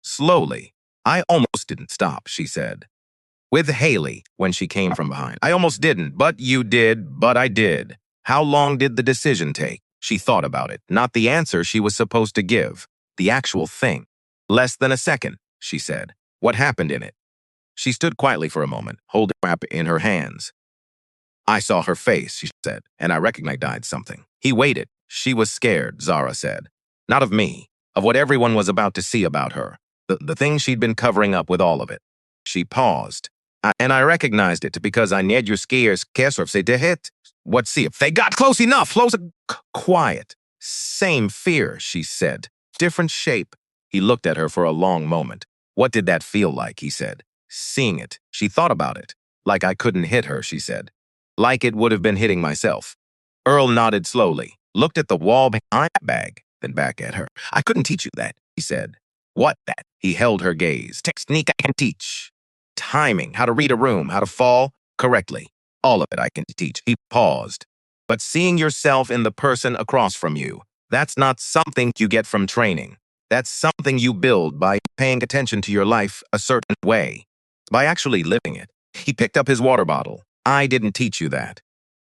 Slowly. I almost didn't stop, she said. With Haley, when she came from behind. I almost didn't, but you did, but I did. How long did the decision take? She thought about it. Not the answer she was supposed to give. The actual thing. Less than a second, she said. What happened in it? She stood quietly for a moment, holding the wrap in her hands. I saw her face, she said, and I recognized something. He waited. She was scared, Zara said. Not of me, of what everyone was about to see about her. The thing she'd been covering up with all of it. She paused. And I recognized it because I need your skiers if they did hit. What see if they got close enough? Quiet. Same fear, she said. Different shape. He looked at her for a long moment. What did that feel like, he said. Seeing it. She thought about it. Like I couldn't hit her, she said. Like it would have been hitting myself. Earl nodded slowly, looked at the wall behind the bag, then back at her. I couldn't teach you that, he said. What that? He held her gaze. Technique I can teach. Timing, how to read a room, how to fall correctly. All of it I can teach. He paused. But seeing yourself in the person across from you, that's not something you get from training. That's something you build by paying attention to your life a certain way, by actually living it. He picked up his water bottle. I didn't teach you that.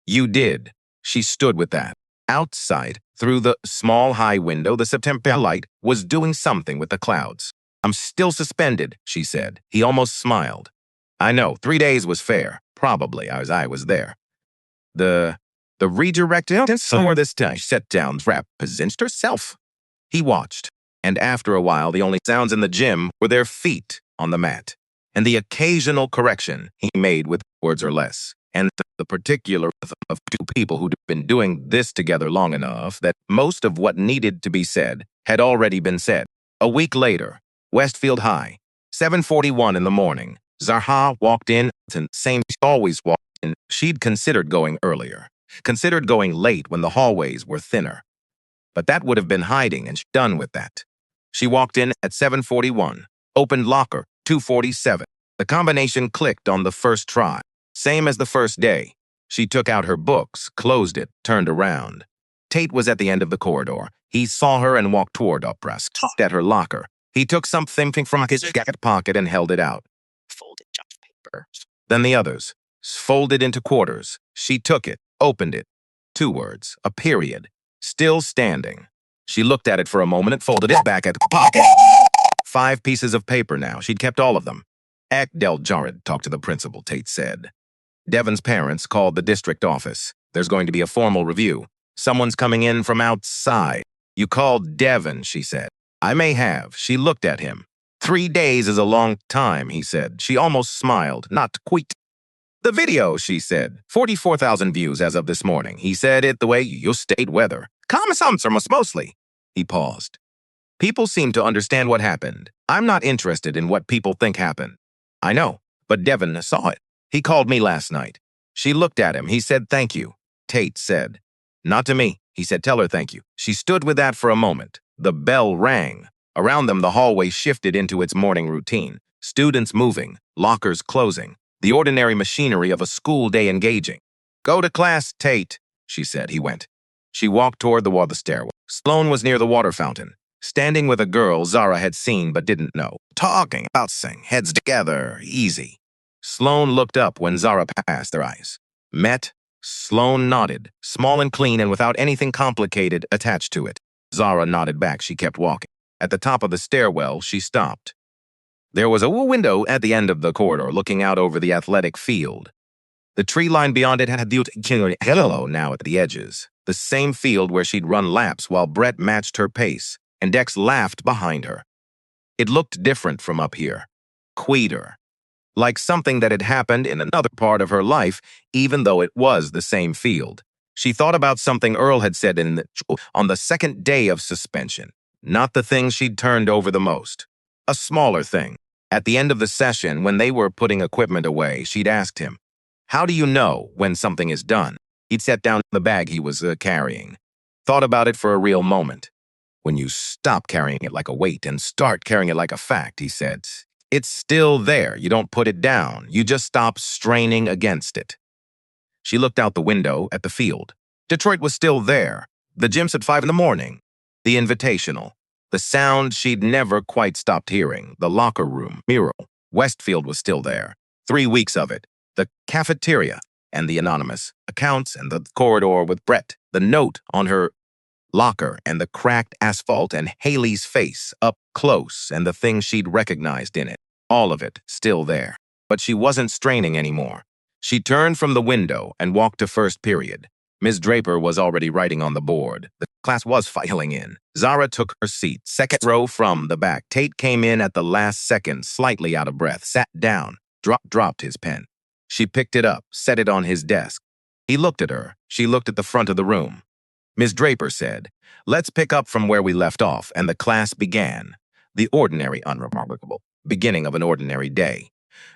You did. She stood with that. Outside, through the small high window, the September light was doing something with the clouds. I'm still suspended, she said. He almost smiled. I know, 3 days was fair, probably, as I was there. The redirected somewhere this time set down rap positioned herself. He watched, and after a while, the only sounds in the gym were their feet on the mat, and the occasional correction he made with words or less, and the particular of two people who'd been doing this together long enough that most of what needed to be said had already been said. A week later, Westfield High, 7:41 in the morning, Zarha walked in, and same she always walked in. She'd considered going earlier, considered going late when the hallways were thinner. But that would have been hiding, and she'd done with that. She walked in at 7:41, opened locker, 247. The combination clicked on the first try, same as the first day. She took out her books, closed it, turned around. Tate was at the end of the corridor. He saw her and walked toward Upras, at her locker. He took something from his jacket pocket and held it out. Folded paper. Then the others, folded into quarters. She took it, opened it. 2 words, a period, still standing. She looked at it for a moment and folded it back at the pocket. 5 pieces of paper now. She'd kept all of them. Del Jared talked to the principal, Tate said. Devon's parents called the district office. There's going to be a formal review. Someone's coming in from outside. You called Devon, she said. I may have. She looked at him. 3 days is a long time, he said. She almost smiled. Not quite. The video, she said. 44,000 views as of this morning. He said it the way you state weather. Mostly. He paused. People seem to understand what happened. I'm not interested in what people think happened. I know, but Devon saw it. He called me last night. She looked at him. He said thank you. Tate said. Not to me. He said tell her thank you. She stood with that for a moment. The bell rang. Around them, the hallway shifted into its morning routine. Students moving, lockers closing, the ordinary machinery of a school day engaging. Go to class, Tate, she said. He went. She walked toward the stairwell. Sloane was near the water fountain, standing with a girl Zara had seen but didn't know. Talking about saying heads together, easy. Sloane looked up when Zara passed their eyes. Met. Sloane nodded, small and clean and without anything complicated attached to it. Zara nodded back. She kept walking. At the top of the stairwell, she stopped. There was a window at the end of the corridor looking out over the athletic field. The tree line beyond it had the hello now at the edges, the same field where she'd run laps while Brett matched her pace, and Dex laughed behind her. It looked different from up here, quieter, like something that had happened in another part of her life, even though it was the same field. She thought about something Earl had said on the second day of suspension, not the thing she'd turned over the most. A smaller thing. At the end of the session, when they were putting equipment away, she'd asked him, how do you know when something is done? He'd set down the bag he was carrying. Thought about it for a real moment. When you stop carrying it like a weight and start carrying it like a fact, he said, it's still there. You don't put it down. You just stop straining against it. She looked out the window at the field. Detroit was still there. The gym's at 5 in the morning. The invitational. The sound she'd never quite stopped hearing. The locker room. Mural. Westfield was still there. 3 weeks of it. The cafeteria and the anonymous accounts and the corridor with Brett. The note on her locker and the cracked asphalt and Haley's face up close and the things she'd recognized in it. All of it still there. But she wasn't straining anymore. She turned from the window and walked to first period. Ms. Draper was already writing on the board. The class was filing in. Zara took her seat, second row from the back. Tate came in at the last second, slightly out of breath, sat down. Dropped his pen. She picked it up, set it on his desk. He looked at her. She looked at the front of the room. Ms. Draper said, "Let's pick up from where we left off," and the class began. The ordinary, unremarkable beginning of an ordinary day,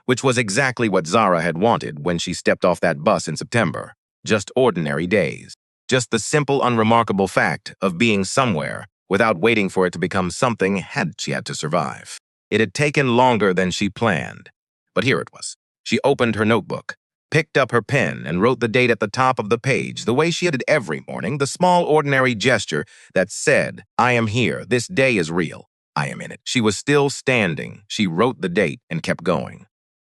which was exactly what Zara had wanted when she stepped off that bus in September. Just ordinary days. Just the simple, unremarkable fact of being somewhere without waiting for it to become something she had to survive. It had taken longer than she planned, but here it was. She opened her notebook, picked up her pen, and wrote the date at the top of the page, the way she did every morning, the small, ordinary gesture that said, "I am here. This day is real. I am in it." She was still standing. She wrote the date and kept going.